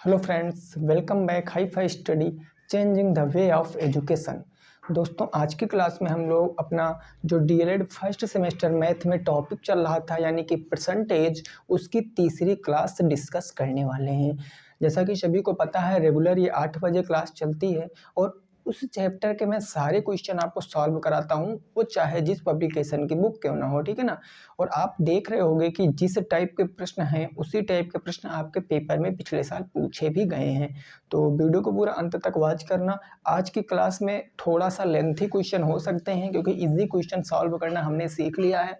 Hello friends, welcome back hi fi study changing the way of education. दोस्तों, आज की class में हम लोग अपना जो डीएलएड फर्स्ट सेमेस्टर मैथ में टॉपिक चल रहा था यानी कि परसेंटेज, उसकी तीसरी क्लास डिस्कस करने वाले हैं। जैसा कि सभी को पता है, रेगुलर ये 8 बजे क्लास चलती है और उस चैप्टर के मैं सारे क्वेश्चन आपको सॉल्व कराता हूँ, वो चाहे जिस पब्लिकेशन की बुक क्यों ना हो, ठीक है ना। और आप देख रहे होंगे कि जिस टाइप के प्रश्न हैं उसी टाइप के प्रश्न आपके पेपर में पिछले साल पूछे भी गए हैं। तो वीडियो को पूरा अंत तक वॉच करना। आज की क्लास में थोड़ा सा लेंथी क्वेश्चन हो सकते हैं क्योंकि इजी क्वेश्चन सॉल्व करना हमने सीख लिया है।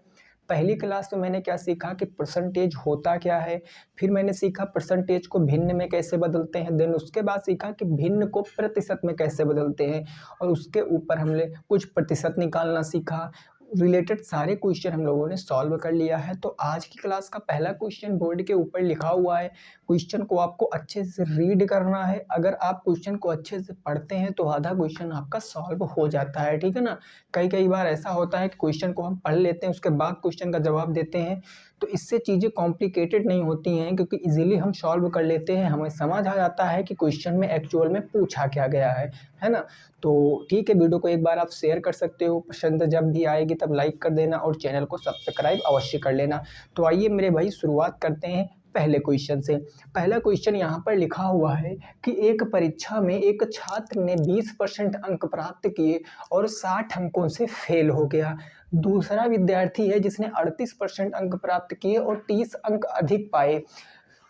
पहली क्लास में मैंने क्या सीखा कि परसेंटेज होता क्या है, फिर मैंने सीखा परसेंटेज को भिन्न में कैसे बदलते हैं, देन उसके बाद सीखा कि भिन्न को प्रतिशत में कैसे बदलते हैं, और उसके ऊपर हमने कुछ प्रतिशत निकालना सीखा। रिलेटेड सारे क्वेश्चन हम लोगों ने सॉल्व कर लिया है। तो आज की क्लास का पहला क्वेश्चन बोर्ड के ऊपर लिखा हुआ है। क्वेश्चन को आपको अच्छे से रीड करना है। अगर आप क्वेश्चन को अच्छे से पढ़ते हैं तो आधा क्वेश्चन आपका सॉल्व हो जाता है, ठीक है ना। कई बार ऐसा होता है कि क्वेश्चन को हम पढ़ लेते हैं, उसके बाद क्वेश्चन का जवाब देते हैं, तो इससे चीज़ें कॉम्प्लिकेटेड नहीं होती हैं क्योंकि इजीली हम सॉल्व कर लेते हैं। हमें समझ आ जाता है कि क्वेश्चन में एक्चुअल में पूछा क्या गया है ना। तो ठीक है, वीडियो को एक बार आप शेयर कर सकते हो। पसंद जब भी आएगी तब लाइक कर देना और चैनल को सब्सक्राइब अवश्य कर लेना। तो आइए मेरे भाई, शुरुआत करते हैं पहले क्वेश्चन से। पहला क्वेश्चन यहाँ पर लिखा हुआ है कि एक परीक्षा में एक छात्र ने 20% अंक प्राप्त किए और 60 अंकों से फेल हो गया। दूसरा विद्यार्थी है जिसने 38% अंक प्राप्त किए और 30 अंक अधिक पाए।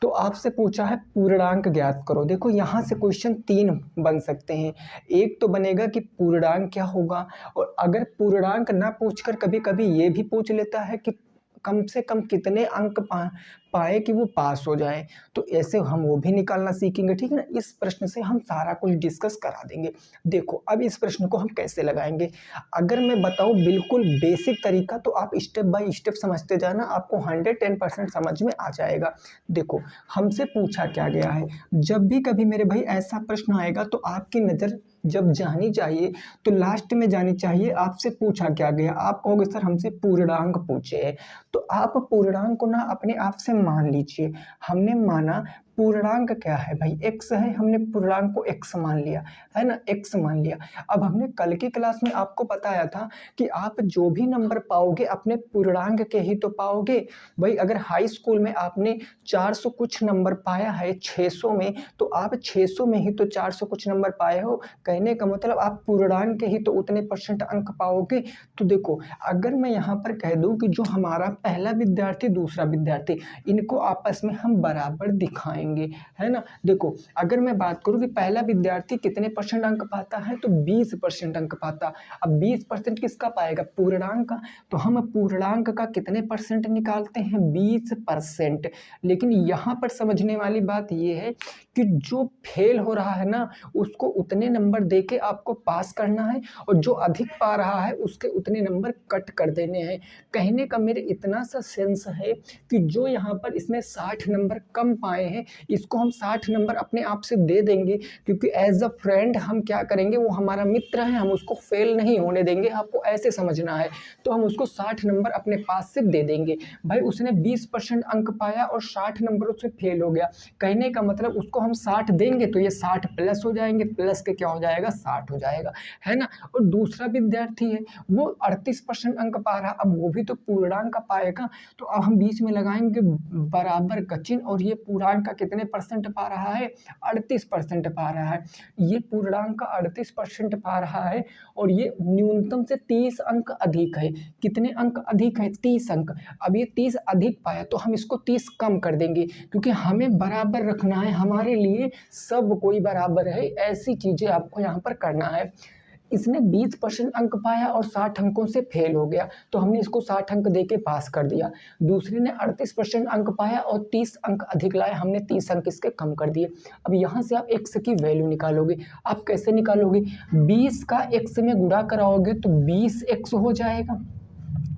तो आपसे पूछा है पूर्णांक ज्ञात करो। देखो, यहाँ से क्वेश्चन 3 बन सकते हैं। एक तो बनेगा कि पूर्णांक क्या होगा, और अगर पूर्णांक ना पूछकर कभी कभी ये भी पूछ लेता है कि कम से कम कितने अंक पाए कि वो पास हो जाए, तो ऐसे हम वो भी निकालना सीखेंगे, ठीक है ना। इस प्रश्न से हम सारा कुछ डिस्कस करा देंगे। देखो, अब इस प्रश्न को हम कैसे लगाएंगे, अगर मैं बताऊं बिल्कुल बेसिक तरीका, तो आप स्टेप बाय स्टेप समझते जाना, आपको 110% समझ में आ जाएगा। देखो, हमसे पूछा क्या गया है। जब भी कभी मेरे भाई ऐसा प्रश्न आएगा तो आपकी नज़र जब जानी चाहिए तो लास्ट में जानी चाहिए। आपसे पूछा क्या गया, आप कहोगे सर हमसे पूर्णांक पूछे हैं, तो आप पूर्णांक को ना अपने आप से मान लीजिए। हमने माना पूर्णांक क्या है भाई, x है, हमने पूर्णांक को x मान लिया, है ना, x मान लिया। अब हमने कल की क्लास में आपको बताया था कि आप जो भी नंबर पाओगे अपने पूर्णांक के ही तो पाओगे भाई। अगर हाई स्कूल में आपने 400 कुछ नंबर पाया है 600 में, तो आप 600 में ही तो 400 कुछ नंबर पाए हो। कहने का मतलब आप पूर्णांक के ही तो उतने % अंक पाओगे। तो देखो, अगर मैं यहाँ पर कह दूं कि जो हमारा पहला विद्यार्थी दूसरा विद्यार्थी, इनको आपस में हम बराबर दिखाएंगे, है ना। देखो, अगर मैं बात करूं कि पहला विद्यार्थी कितने % अंक पाता है, तो 20% अंक पाता। अब 20% किसका पाएगा, पूर्णांक का। तो हम पूर्णांक का कितने % निकालते हैं, 20%। लेकिन यहाँ पर समझने वाली बात यह है कि जो फेल हो रहा है ना, उसको उतने नंबर देके आपको पास करना है, और जो अधिक पा रहा है उसके उतने नंबर कट कर देने हैं। कहने का मेरे इतना सा सेंस है कि जो यहाँ पर इसने 60 नंबर कम पाए हैं, इसको हम 60 नंबर अपने आप से दे देंगे, क्योंकि एज अ फ्रेंड हम क्या करेंगे, वो हमारा मित्र है, हम उसको फेल नहीं होने देंगे, आपको ऐसे समझना है। तो हम उसको 60 नंबर अपने पास से दे देंगे। भाई, उसने 20% अंक पाया और 60 नंबरों से फेल हो गया। कहने का मतलब उसको हम 60 देंगे तो ये 60 प्लस हो जाएंगे, प्लस के क्या हो जाएगा, 60 हो जाएगा, है ना। और दूसरा विद्यार्थी है, वो 38% अंक पा रहा, अब वो भी तो पूर्णांक का पाएगा। तो अब हम बीच में लगाएंगे बराबर का चिन्ह, और ये पूर्णांक का कितने % पा रहा है, 38% पा रहा है। ये पूर्णांक का 38% पा रहा है, और ये न्यूनतम से 30 अंक अधिक है। कितने अंक अधिक है, 30 अंक। अब ये 30 अधिक पाया तो हम इसको 30 कम कर देंगे, क्योंकि हमें बराबर रखना है। हमारे लिए सब कोई बराबर है, ऐसी चीजें आपको यहाँ पर करना है। इसने 20% अंक पाया और 60 अंकों से फेल हो गया, तो हमने इसको 60 अंक देके पास कर दिया। दूसरे ने 38% अंक पाया और 30 अंक अधिक लाया, हमने 30 अंक इसके कम कर दिए। अब यहाँ से आप x की वैल्यू निकालोगे। आप कैसे निकालोगे, 20 का x में गुणा कराओगे तो 20x हो जाएगा,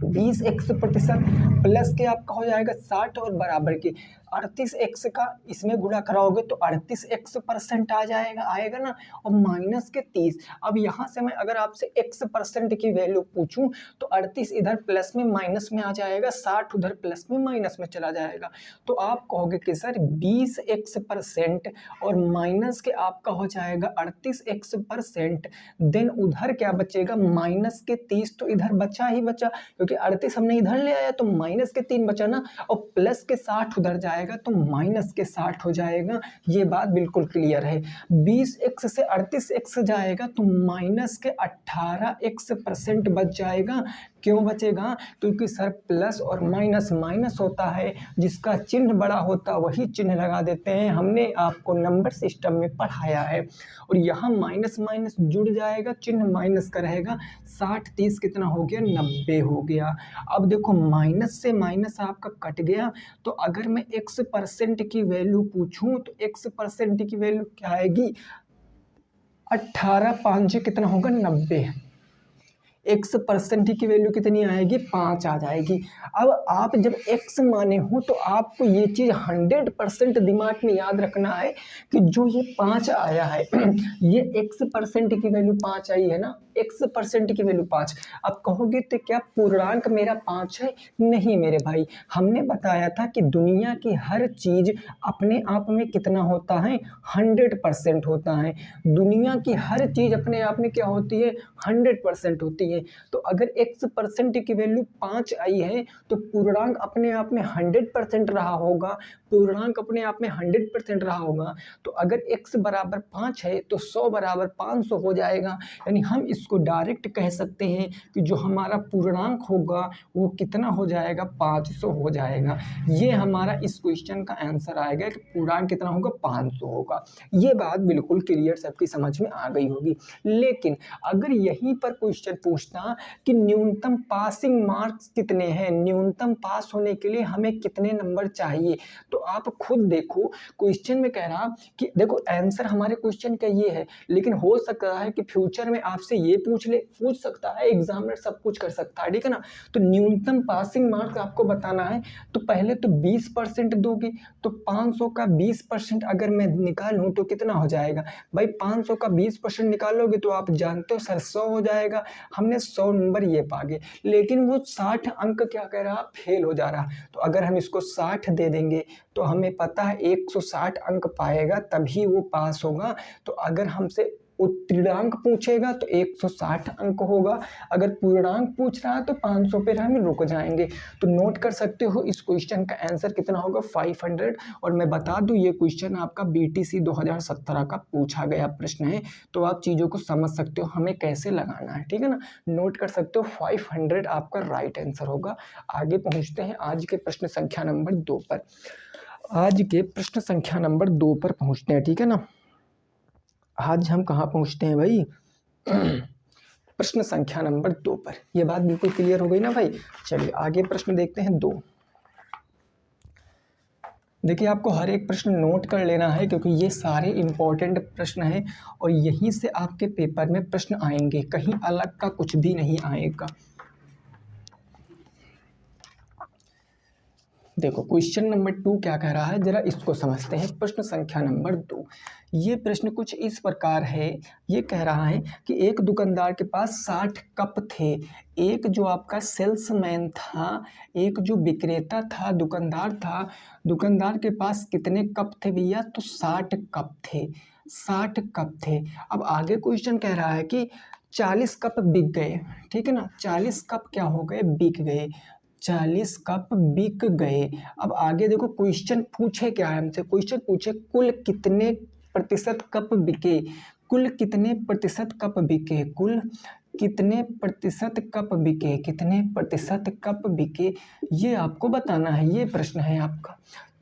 20x% प्लस के आपका हो जाएगा 60 और बराबर के। 38x का इसमें गुणा कराओगे तो 38x% आ जाएगा, आएगा ना। और माइनस के 30, अब यहाँ से मैं अगर आपसे x% की वैल्यू पूछूं तो 38 इधर प्लस में माइनस में आ जाएगा, 60 उधर प्लस में माइनस में चला जाएगा। तो आप कहोगे कि सर 20x% और माइनस के आपका हो जाएगा 38x%, देन उधर क्या बचेगा माइनस के 30, तो इधर बचा ही बचा क्योंकि 38 हमने इधर ले आया तो माइनस के 3 बचा ना, और प्लस के 60 उधर जाएगा तो माइनस के 60 हो जाएगा। ये बात बिल्कुल क्लियर है। 20x से 38x जाएगा तो माइनस के 18x% बच जाएगा। क्यों बचेगा? क्योंकि सर प्लस और माइनस माइनस होता है, जिसका चिन्ह बड़ा होता वही चिन्ह लगा देते हैं, हमने आपको नंबर सिस्टम में पढ़ाया है। और यहाँ माइनस माइनस जुड़ जाएगा, चिन्ह माइनस का रहेगा। 60 30 कितना हो गया? 90 हो गया। अब देखो माइनस से माइनस आपका कट गया, तो अगर मैं x% की वैल्यू पूछूं तो x% की वैल्यू क्या आएगी? 18 5 कितना होगा? 90। x% की वैल्यू कितनी आएगी? 5 आ जाएगी। अब आप जब x माने हो तो आपको ये चीज़ 100% दिमाग में याद रखना है कि जो ये 5 आया है ये x% की वैल्यू 5 आई है ना, x% की वैल्यू 5। अब कहोगे तो क्या पूर्णांक मेरा 5 है? नहीं मेरे भाई, हमने बताया था कि दुनिया की हर चीज़ अपने आप में कितना होता है? 100% होता है। दुनिया की हर चीज़ अपने आप में क्या होती है? 100% होती है। तो अगर x% की वैल्यू 5 आई है तो पूर्णांक अपने आप में 100% रहा होगा, पूर्णांक अपने आप में 100% रहा होगा। तो अगर x बराबर 5 है तो 100 बराबर 500 हो जाएगा। यानी हम इसको डायरेक्ट कह सकते हैं कि जो हमारा पूर्णांक होगा वो कितना हो जाएगा? 500 हो जाएगा। ये हमारा इस क्वेश्चन का आंसर आएगा कि पूर्णांक कितना होगा? 500 होगा। ये बात बिल्कुल क्लियर सबकी समझ में आ गई होगी। लेकिन अगर यहीं पर क्वेश्चन पूछता कि न्यूनतम पासिंग मार्क्स कितने हैं, न्यूनतम पास होने के लिए हमें कितने नंबर चाहिए, तो आप खुद देखो क्वेश्चन में कह रहा कि देखो आंसर हमारे क्वेश्चन का ये है, लेकिन हो सकता है कि फ्यूचर में आपसे ये पूछ सकता है, एग्जामिनर सब कुछ कर सकता है, ठीक है ना। तो न्यूनतम पासिंग मार्क्स आपको बताना है तो पहले तो 20% दोगे, तो 500 का 20% अगर मैं निकालूं तो कितना हो जाएगा भाई? 500 का 20% निकालोगे तो आप जानते हो सर 100 हो जाएगा। हमने 100 नंबर ये पा गए, लेकिन वो 60 अंक क्या कह रहा? फेल हो जा रहा। तो अगर हम इसको 60 दे देंगे तो हमें पता है 160 अंक पाएगा तभी वो पास होगा। तो अगर हमसे उत्तीर्णांक पूछेगा तो 160 अंक होगा, अगर पूर्णांक पूछ रहा है तो 500 पे हम रुक जाएंगे। तो नोट कर सकते हो इस क्वेश्चन का आंसर कितना होगा? 500। और मैं बता दूं ये क्वेश्चन आपका BTC 2017 का पूछा गया प्रश्न है, तो आप चीज़ों को समझ सकते हो हमें कैसे लगाना है, ठीक है ना। नोट कर सकते हो 500 आपका राइट आंसर होगा। आगे पहुँचते हैं आज के प्रश्न संख्या नंबर 2 पर। आज के प्रश्न संख्या नंबर 2 पर पहुँचते हैं, ठीक है ना। आज हम कहाँ पहुँचते हैं भाई? प्रश्न संख्या नंबर 2 पर। यह बात बिल्कुल क्लियर हो गई ना भाई। चलिए आगे प्रश्न देखते हैं 2। देखिए आपको हर एक प्रश्न नोट कर लेना है क्योंकि ये सारे इम्पोर्टेंट प्रश्न हैं और यहीं से आपके पेपर में प्रश्न आएंगे, कहीं अलग का कुछ भी नहीं आएगा। देखो क्वेश्चन नंबर 2 क्या कह रहा है, जरा इसको समझते हैं। प्रश्न संख्या नंबर 2, ये प्रश्न कुछ इस प्रकार है। ये कह रहा है कि एक दुकानदार के पास 60 कप थे। एक जो आपका सेल्समैन था, एक जो विक्रेता था, दुकानदार था, दुकानदार के पास कितने कप थे भैया? तो 60 कप थे, 60 कप थे। अब आगे क्वेश्चन कह रहा है कि 40 कप बिक गए, ठीक है ना। 40 कप क्या हो गए? बिक गए। 40 कप बिक गए। अब आगे देखो क्वेश्चन पूछे क्या है हमसे? क्वेश्चन पूछे कुल कितने प्रतिशत कप बिके, कुल कितने प्रतिशत कप बिके, कुल कितने प्रतिशत कप बिके, कितने प्रतिशत कप बिके, ये आपको बताना है। ये प्रश्न है आपका।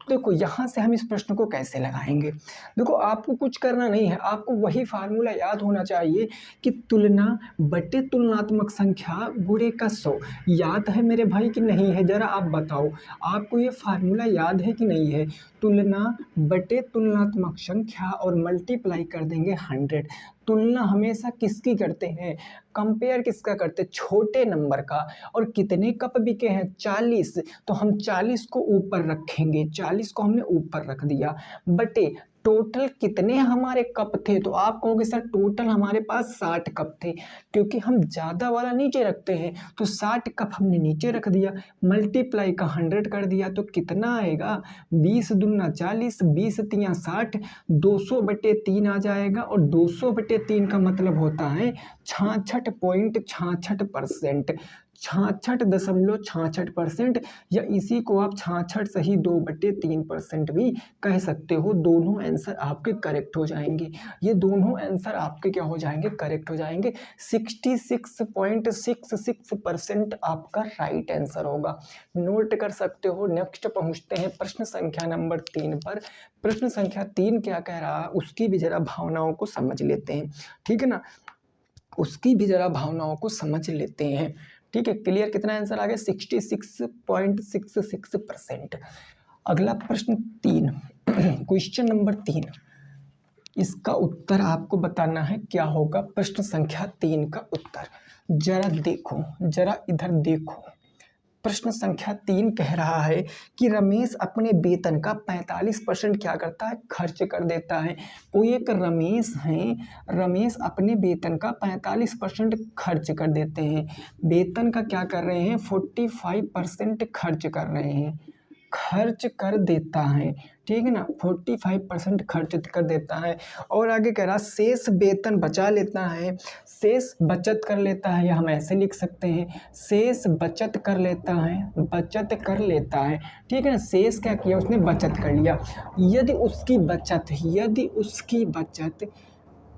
देखो यहाँ से हम इस प्रश्न को कैसे लगाएंगे? देखो आपको कुछ करना नहीं है, आपको वही फार्मूला याद होना चाहिए कि तुलना बटे तुलनात्मक संख्या गुणे का 100। याद है मेरे भाई कि नहीं है? जरा आप बताओ, आपको ये फार्मूला याद है कि नहीं है? तुलना बटे तुलनात्मक संख्या और मल्टीप्लाई कर देंगे 100। तुलना हमेशा किसकी करते हैं, कंपेयर किसका करते हैं, छोटे नंबर का। और कितने कप बिके हैं, 40, तो हम 40 को ऊपर रखेंगे, 40 को हमने ऊपर रख दिया, बटे टोटल कितने हमारे कप थे। तो आप कहोगे सर टोटल हमारे पास 60 कप थे, क्योंकि हम ज़्यादा वाला नीचे रखते हैं, तो 60 कप हमने नीचे रख दिया, मल्टीप्लाई का 100 कर दिया, तो कितना आएगा, 20 दूना 40, 20 तियाँ 60, 200/3 आ जाएगा। और 200/3 का मतलब होता है 66.66%, 66.66%, या इसी को आप 66 सही 2/3% भी कह सकते हो। दोनों आंसर आपके करेक्ट हो जाएंगे, ये दोनों आंसर आपके क्या हो जाएंगे, करेक्ट हो जाएंगे। 66.66% आपका राइट आंसर होगा, नोट कर सकते हो। नेक्स्ट पहुंचते हैं प्रश्न संख्या नंबर 3 पर। प्रश्न संख्या 3 क्या कह रहा है, उसकी भी जरा भावनाओं को समझ लेते हैं, ठीक है ना, उसकी भी जरा भावनाओं को समझ लेते हैं, ठीक है। क्लियर, कितना आंसर आ गया, 66.66%। अगला प्रश्न 3, क्वेश्चन नंबर 3, इसका उत्तर आपको बताना है क्या होगा। प्रश्न संख्या 3 का उत्तर जरा देखो, जरा इधर देखो। प्रश्न संख्या 3 कह रहा है कि रमेश अपने वेतन का 45% क्या करता है, खर्च कर देता है। कोई एक रमेश हैं, रमेश अपने वेतन का 45% खर्च कर देते हैं। वेतन का क्या कर रहे हैं, 45% खर्च कर रहे हैं, खर्च कर देता है, ठीक है ना, 45% खर्च कर देता है। और आगे कह रहा शेष वेतन बचा लेता है, शेष बचत कर लेता है, या हम ऐसे लिख सकते हैं शेष बचत कर लेता है, बचत कर लेता है, ठीक है ना। शेष क्या किया उसने, बचत कर लिया। यदि उसकी बचत, यदि उसकी बचत,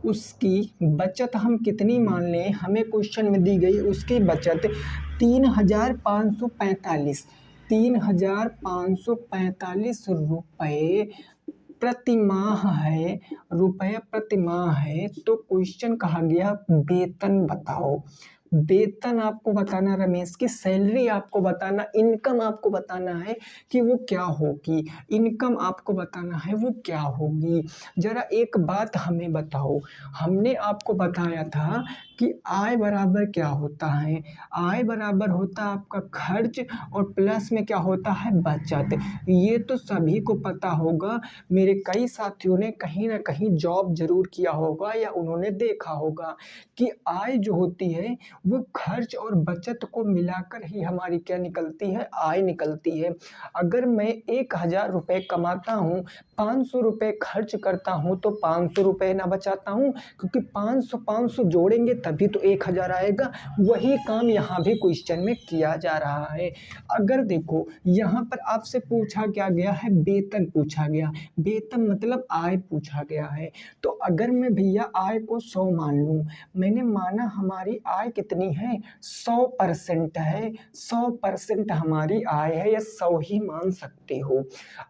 उसकी बचत हम कितनी मान लें, हमें क्वेश्चन में दी गई उसकी बचत 3,545, 3,545 रुपये प्रति माह है, रुपये प्रति माह है। तो क्वेश्चन कहा गया वेतन बताओ, वेतन आपको बताना, रमेश की सैलरी आपको बताना, इनकम आपको बताना है कि वो क्या होगी, इनकम आपको बताना है वो क्या होगी। जरा एक बात हमें बताओ, हमने आपको बताया था कि आय बराबर क्या होता है, आय बराबर होता है आपका खर्च, और प्लस में क्या होता है, बचत। ये तो सभी को पता होगा, मेरे कई साथियों ने कहीं ना कहीं जॉब जरूर किया होगा, या उन्होंने देखा होगा कि आय जो होती है वो खर्च और बचत को मिलाकर ही हमारी क्या निकलती है, आय निकलती है। अगर मैं 1,000 रुपये कमाता हूँ, 500 रुपये खर्च करता हूँ, तो 500 रुपये ना बचाता हूँ, क्योंकि 500 जोड़ेंगे तभी तो 1,000 आएगा। वही काम यहाँ भी क्वेश्चन में किया जा रहा है। अगर देखो यहाँ पर आपसे पूछा क्या गया है, वेतन पूछा गया, वेतन मतलब आय पूछा गया है। तो अगर मैं भैया आय को 100 मान लूँ, मैंने माना हमारी आय कितनी है, 100% है, 100% हमारी आय है, या 100 ही मान सकते हो।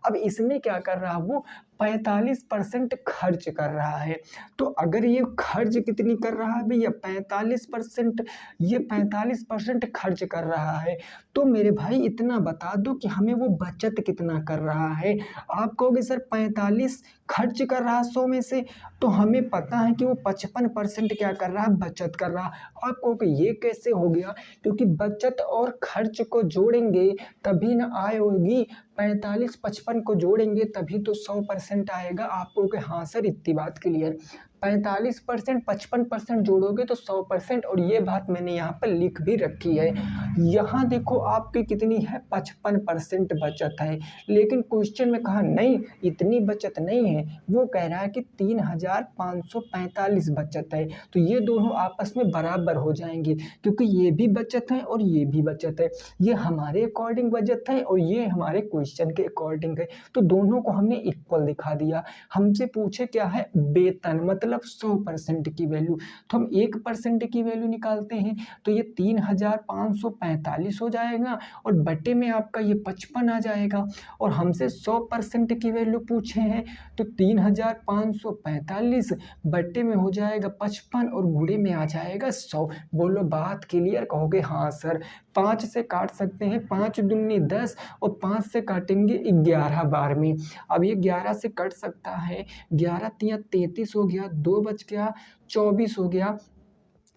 अब इसमें क्या कर रहा है वो, 45% खर्च कर रहा है। तो अगर ये खर्च कितनी कर रहा है भैया, 45%, ये 45% खर्च कर रहा है, तो मेरे भाई इतना बता दो कि हमें वो बचत कितना कर रहा है। आप कहोगे सर 45 खर्च कर रहा है 100 में से, तो हमें पता है कि वो 55% क्या कर रहा है, बचत कर रहा है। आप कहोगे ये कैसे हो गया, क्योंकि बचत और खर्च को जोड़ेंगे तभी ना आय होगी, 45 55 को जोड़ेंगे तभी तो 100% आएगा। आप कहोगे हाँ सर इतनी बात क्लियर, 45% 55% जोड़ोगे तो 100%, और ये बात मैंने यहाँ पर लिख भी रखी है। यहाँ देखो आपकी कितनी है, 55% बचत है, लेकिन क्वेश्चन में कहा नहीं इतनी बचत नहीं है, वो कह रहा है कि 3,545 बचत है। तो ये दोनों आपस में बराबर हो जाएंगे, क्योंकि ये भी बचत है और ये भी बचत है, ये हमारे अकॉर्डिंग बचत है और ये हमारे क्वेश्चन के अकॉर्डिंग है, तो दोनों को हमने इक्वल दिखा दिया। हमसे पूछे क्या है, वेतन, मतलब मतलब 100% की वैल्यू। तो हम 1% की वैल्यू निकालते हैं तो ये 3545 हो जाएगा और बटे में आपका ये 55 आ जाएगा। और हमसे 100% की वैल्यू पूछे हैं तो 3545 बटे में हो जाएगा 55 और गुणे में आ जाएगा 100। बोलो बात क्लियर? कहोगे हाँ सर। 5 से काट सकते हैं, 5 दूनी 10 और 5 से काटेंगे 11 बार में। अब ये 11 से कट सकता है, 11 तिया 33 हो गया, 2 बच गया 24 हो गया।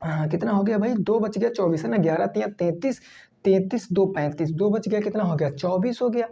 कितना हो गया भाई? 2 बच गया 24 है ना। 11 तिया 33, 33 2 35, 2 बच गया कितना हो गया? 24 हो गया।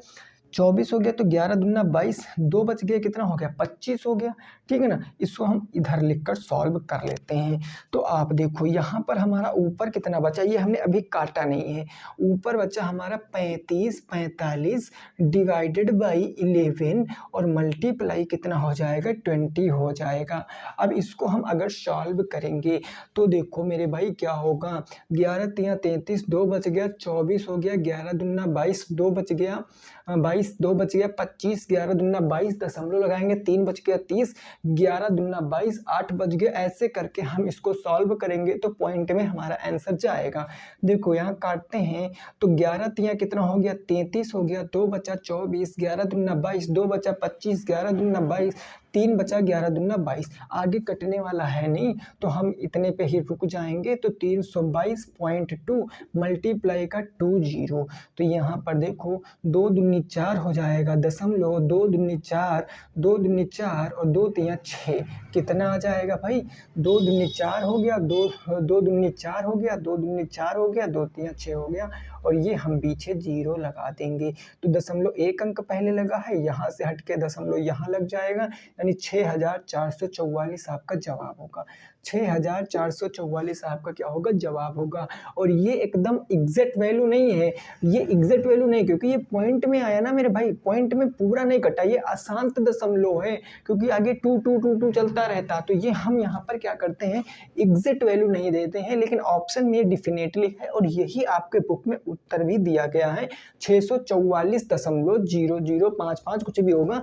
24 हो गया तो 11 दूना 22, 2 बच गया कितना हो गया? 25 हो गया। ठीक है ना। इसको हम इधर लिखकर सॉल्व कर लेते हैं। तो आप देखो यहाँ पर हमारा ऊपर कितना बचा, ये हमने अभी काटा नहीं है। ऊपर बचा हमारा 35 45 डिवाइडेड बाई 11 और मल्टीप्लाई कितना हो जाएगा? 20 हो जाएगा। अब इसको हम अगर सॉल्व करेंगे तो देखो मेरे भाई क्या होगा? 11 तिया 33, 2 बच गया 24 हो गया, 11 दूना 22, 2 बच गया 22, 2 बच गया 25, 11 दूना 22, दशमलव लगाएंगे 3 बच गया 30, 11 दूना 22, 8 बच गया। ऐसे करके हम इसको सॉल्व करेंगे तो पॉइंट में हमारा आंसर जाएगा। देखो यहाँ काटते हैं तो 11 तिया कितना हो गया? 33 हो गया, 2 बचा 24, 11 दूना 22, 2 बचा 25, 11 दूना 22, 3 बचा 11 दूना 22। आगे कटने वाला है नहीं तो हम इतने पे ही रुक जाएंगे। तो 322.2 मल्टीप्लाई का 20। तो यहाँ पर देखो 2 दूनी 4 हो जाएगा, दशमलव 2 दूनी 4, 2 दूनी 4 और 2 तिया 6। कितना आ जाएगा भाई? 2 दूनी 4 हो गया, 2 दूनी 4 हो गया, 2 दूनी 4 हो गया, 2 तिया 6 हो गया और ये हम पीछे 0 लगा देंगे। तो दशमलव 1 अंक पहले लगा है, यहाँ से हट के दशमलव यहाँ लग जाएगा, यानी 6444 आपका जवाब होगा। 6444 आपका क्या होगा? जवाब होगा। और ये एकदम एग्जैक्ट वैल्यू नहीं है, ये एग्जैक्ट वैल्यू नहीं, क्योंकि ये पॉइंट में आया ना मेरे भाई, पॉइंट में पूरा नहीं कटा, ये अशांत दशमलव है क्योंकि आगे 2 2 2 2 चलता रहता। तो ये हम यहाँ पर क्या करते हैं, एग्जैक्ट वैल्यू नहीं देते हैं, लेकिन ऑप्शन में डिफिनेटली है और यही आपके बुक में उत्तर भी दिया गया है। 644.0055 कुछ भी होगा,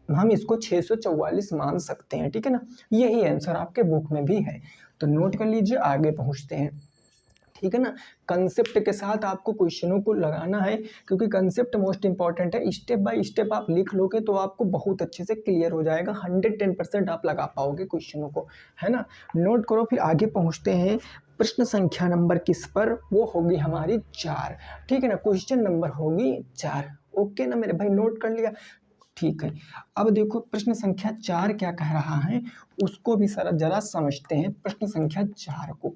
हम इसको 644 मान सकते हैं। ठीक है ना। यही आंसर आपके बुक में भी है, तो नोट कर लीजिए। आगे पहुंचते हैं। ठीक है ना। कंसेप्ट के साथ आपको क्वेश्चनों को लगाना है क्योंकि कंसेप्ट मोस्ट इंपॉर्टेंट है। स्टेप बाय स्टेप आप लिख लोगे तो आपको बहुत अच्छे से क्लियर हो जाएगा, 110% आप लगा पाओगे क्वेश्चनों को, है ना। नोट करो, फिर आगे पहुंचते हैं। प्रश्न संख्या नंबर किस पर? वो होगी हमारी 4। ठीक है ना। क्वेश्चन नंबर होगी 4। ओके ना मेरे भाई, नोट कर लिया? ठीक है। अब देखो प्रश्न संख्या 4 क्या कह रहा है, उसको भी जरा समझते हैं। प्रश्न संख्या 4 को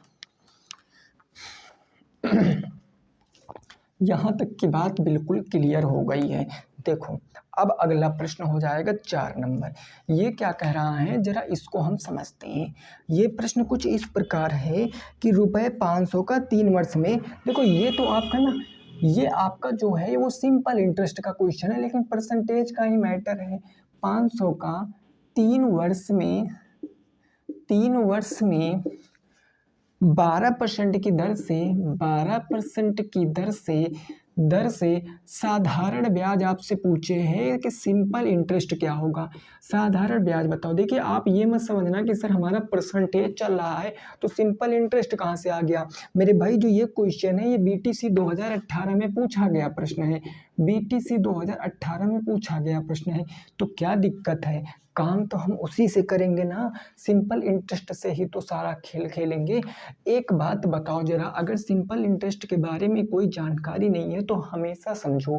यहाँ तक की बात बिल्कुल क्लियर हो गई है। देखो अब अगला प्रश्न हो जाएगा 4 नंबर। ये क्या कह रहा है, जरा इसको हम समझते हैं। ये प्रश्न कुछ इस प्रकार है कि ₹500 का 3 वर्ष में, देखो ये तो आपका ना, ये आपका जो है वो सिंपल इंटरेस्ट का क्वेश्चन है, लेकिन परसेंटेज का ही मैटर है। 500 का 3 वर्ष में 12% की दर से 12% की दर से साधारण ब्याज आपसे पूछे हैं कि सिंपल इंटरेस्ट क्या होगा। साधारण ब्याज बताओ। देखिए आप ये मत समझना कि सर हमारा परसेंटेज चल रहा है तो सिंपल इंटरेस्ट कहाँ से आ गया। मेरे भाई जो ये क्वेश्चन है ये बीटीसी 2018 में पूछा गया प्रश्न है, बीटीसी 2018 में पूछा गया प्रश्न है। तो क्या दिक्कत है, काम तो हम उसी से करेंगे ना, सिंपल इंटरेस्ट से ही तो सारा खेल खेलेंगे। एक बात बताओ जरा, अगर सिंपल इंटरेस्ट के बारे में कोई जानकारी नहीं है तो हमेशा समझो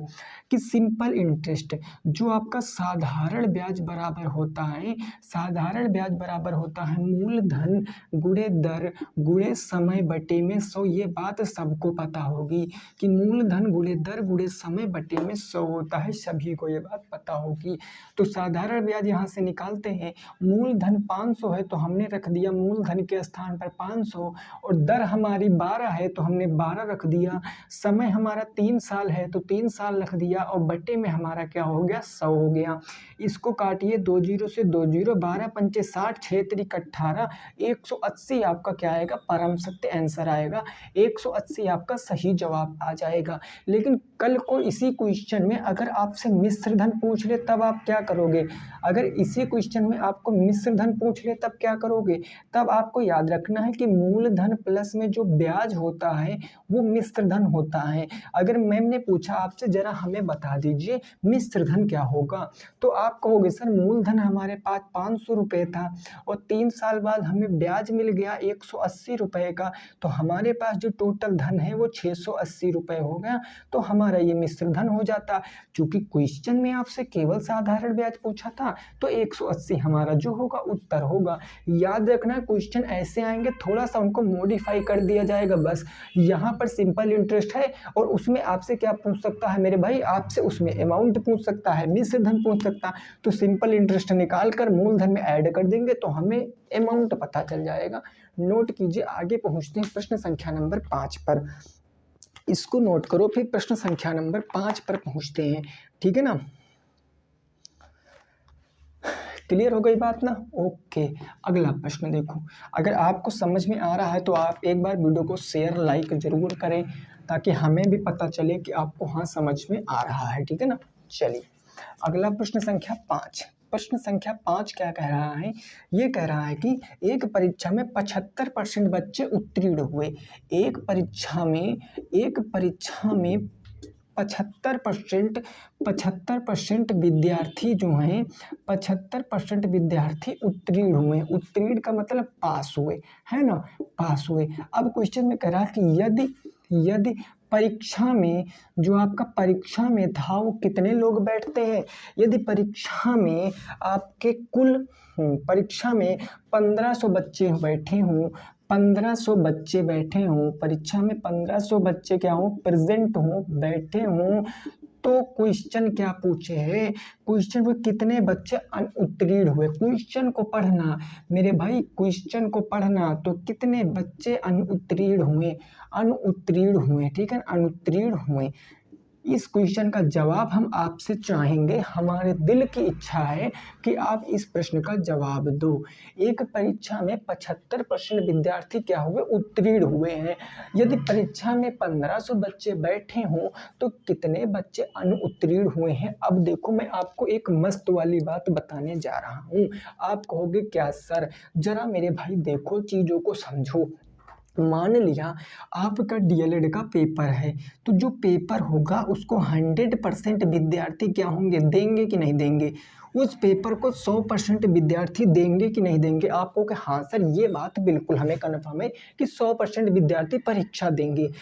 कि सिंपल इंटरेस्ट जो आपका साधारण ब्याज बराबर होता है, साधारण ब्याज बराबर होता है मूलधन गुणे दर गुणे समय बटे में 100। ये बात सबको पता होगी कि मूलधन गुणे दर गुणे समय बटे में 100 होता है, सभी को ये बात पता होगी। तो साधारण ब्याज यहाँ से निकालते हैं। मूलधन 500 है तो हमने रख दिया मूलधन के स्थान पर 500, और दर हमारी 12 है तो हमने 12 रख दिया। समय हमारा 3 साल है तो 3 साल रख दिया, और बटे में हमारा क्या हो गया, 100 हो गया। इसको काटिए 2 0 से 2 0, 12 पंचे 60, 6 त्रिक 18, 180 आपका क्या आएगा, परम सत्य आंसर आएगा। 180 आपका सही जवाब आ जाएगा। लेकिन कल को इसी क्वेश्चन में अगर आपसे मिश्र धन पूछ ले तब आप क्या करोगे? अगर इसी क्वेश्चन में आपको मिश्र धन पूछ ले तब क्या करोगे? तब आपको याद रखना है कि मूलधन प्लस में जो ब्याज होता है वो मिश्र धन होता है। अगर मैम ने पूछा आपसे जरा हमें बता दीजिए मिश्र धन क्या होगा, तो आप कहोगे सर मूलधन हमारे पास 500 रुपये था और 3 साल बाद हमें ब्याज मिल गया 180 रुपये का, तो हमारे पास जो टोटल धन है वो 680 रुपये हो गया, तो हमारा ये मिश्र धन हो जाता। चूंकि क्वेश्चन में आपसे केवल साधारण ब्याज पूछा था तो 180 हमारा जो होगा उत्तर होगा। याद रखना क्वेश्चन ऐसे आएंगे, थोड़ा सा उनको मॉडिफाई कर दिया जाएगा बस। यहाँ पर सिंपल इंटरेस्ट है और उसमें आपसे क्या पूछ सकता है मेरे भाई, आपसे उसमें अमाउंट पूछ सकता है, मिश्र धन पूछ सकता है, तो सिंपल इंटरेस्ट निकाल कर मूलधन में ऐड कर देंगे तो हमें अमाउंट पता चल जाएगा। नोट कीजिए, आगे पहुंचते हैं प्रश्न संख्या नंबर 5 पर। इसको नोट करो, फिर प्रश्न संख्या नंबर 5 पर पहुंचते हैं, ठीक है ना। क्लियर हो गई बात ना? ओके, अगला प्रश्न देखो। अगर आपको समझ में आ रहा है तो आप एक बार वीडियो को शेयर लाइक जरूर करें ताकि हमें भी पता चले कि आपको हाँ समझ में आ रहा है, ठीक है ना। चलिए अगला प्रश्न संख्या 5। प्रश्न संख्या 5 क्या कह रहा है? ये कह रहा है कि एक परीक्षा में 75% बच्चे उत्तीर्ण हुए। एक परीक्षा में 75% विद्यार्थी जो हैं 75% विद्यार्थी उत्तीर्ण हुए। उत्तीर्ण का मतलब पास हुए, है ना, पास हुए। अब क्वेश्चन में कह रहा है कि यदि परीक्षा में जो आपका परीक्षा में था वो कितने लोग बैठते हैं? यदि परीक्षा में आपके कुल परीक्षा में 1500 बच्चे बैठे हों, 1500 बच्चे बैठे हों, परीक्षा में 1500 बच्चे क्या हों, प्रेजेंट हों, बैठे हों, तो क्वेश्चन क्या पूछे है? क्वेश्चन में कितने बच्चे अनुत्तीर्ण हुए। क्वेश्चन को पढ़ना मेरे भाई, क्वेश्चन को पढ़ना, तो कितने बच्चे अनुत्तीर्ण हुए, ठीक है, अनुत्तीर्ण हुए। इस क्वेश्चन का जवाब हम आपसे चाहेंगे, हमारे दिल की इच्छा है कि आप इस प्रश्न का जवाब दो। एक परीक्षा में 75% विद्यार्थी क्या हुए, उत्तीर्ण हुए हैं। यदि परीक्षा में 1500 बच्चे बैठे हों तो कितने बच्चे अनुत्तीर्ण हुए हैं? अब देखो मैं आपको एक मस्त वाली बात बताने जा रहा हूँ। आप कहोगे क्या सर, जरा मेरे भाई देखो चीज़ों को समझो। मान लिया आपका डीएलएड का पेपर है, तो जो पेपर होगा उसको 100% विद्यार्थी क्या होंगे, देंगे कि नहीं देंगे? उस पेपर को 100% विद्यार्थी देंगे कि नहीं देंगे? आपको कि हाँ सर ये बात बिल्कुल हमें कन्फर्म है कि 100% विद्यार्थी परीक्षा देंगे।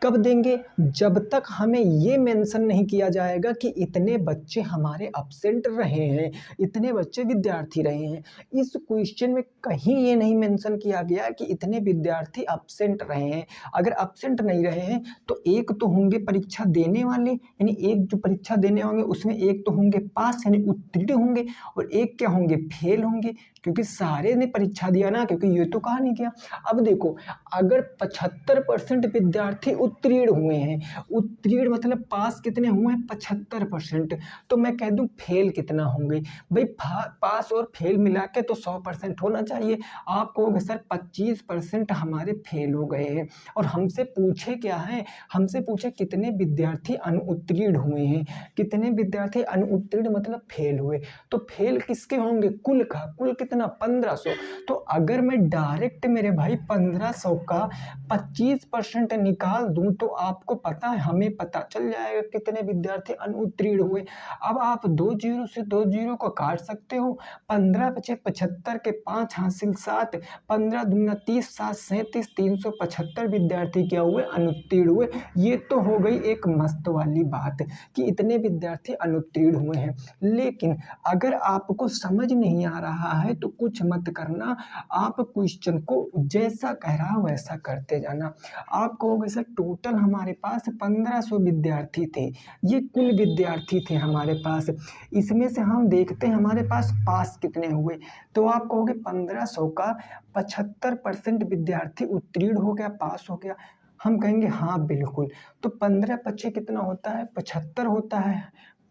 कब देंगे? जब तक हमें ये मेंशन नहीं किया जाएगा कि इतने बच्चे हमारे अब्सेंट रहे हैं, इतने बच्चे विद्यार्थी रहे हैं। इस क्वेश्चन में कहीं ये नहीं मेंशन किया गया कि इतने विद्यार्थी अब्सेंट रहे हैं। अगर अब्सेंट नहीं रहे हैं तो एक तो होंगे परीक्षा देने वाले, यानी एक जो परीक्षा देने होंगे उसमें एक तो होंगे पास यानी उत्तीर्ण होंगे और एक क्या होंगे, फेल होंगे, क्योंकि सारे ने परीक्षा दिया ना, क्योंकि ये तो कहा नहीं गया। अब देखो अगर 75% विद्यार्थी उत्तीर्ण हुए हैं, उत्तीर्ण मतलब पास कितने हुए हैं, 75%, तो मैं कह दूं फेल कितना होंगे? भाई पास और फेल मिला के तो 100% होना चाहिए। आप कहोगे सर 25% हमारे फेल हो गए हैं। और हमसे पूछे क्या है, हमसे पूछे कितने विद्यार्थी अनुत्तीर्ण हुए हैं। कितने विद्यार्थी अनुत्तीर्ण मतलब फेल हुए, तो फेल किसके होंगे, कुल का। कुल कितना, 1500। तो अगर मैं डायरेक्ट मेरे भाई 1500 का 25% निकाल दूं तो आपको पता है, हमें पता चल जाएगा कितने विद्यार्थी अनुत्तीर्ण हुए। अब आप 2 जीरो से 2 जीरो को काट सकते हो। 15 बचे 75 के 5 हासिल 7, 15 दूना 30, 7 37, 375 विद्यार्थी क्या हुए, अनुत्तीर्ण हुए। ये तो हो गई एक मस्त वाली बात कि इतने विद्यार्थी अनुत्तीर्ण हुए हैं। लेकिन अगर आपको समझ नहीं आ रहा है तो कुछ मत करना, आप क्वेश्चन को जैसा कह रहा वैसा करते जाना। आप कहोगे सर टोटल हमारे पास 1500 विद्यार्थी थे, ये कुल विद्यार्थी थे हमारे पास, इसमें से हम देखते हैं हमारे पास पास कितने हुए। तो आप कहोगे 1500 का 75% विद्यार्थी उत्तीर्ण हो गया, पास हो गया। हम कहेंगे हाँ बिल्कुल। तो 15 पच्चे कितना होता है, 75 होता है।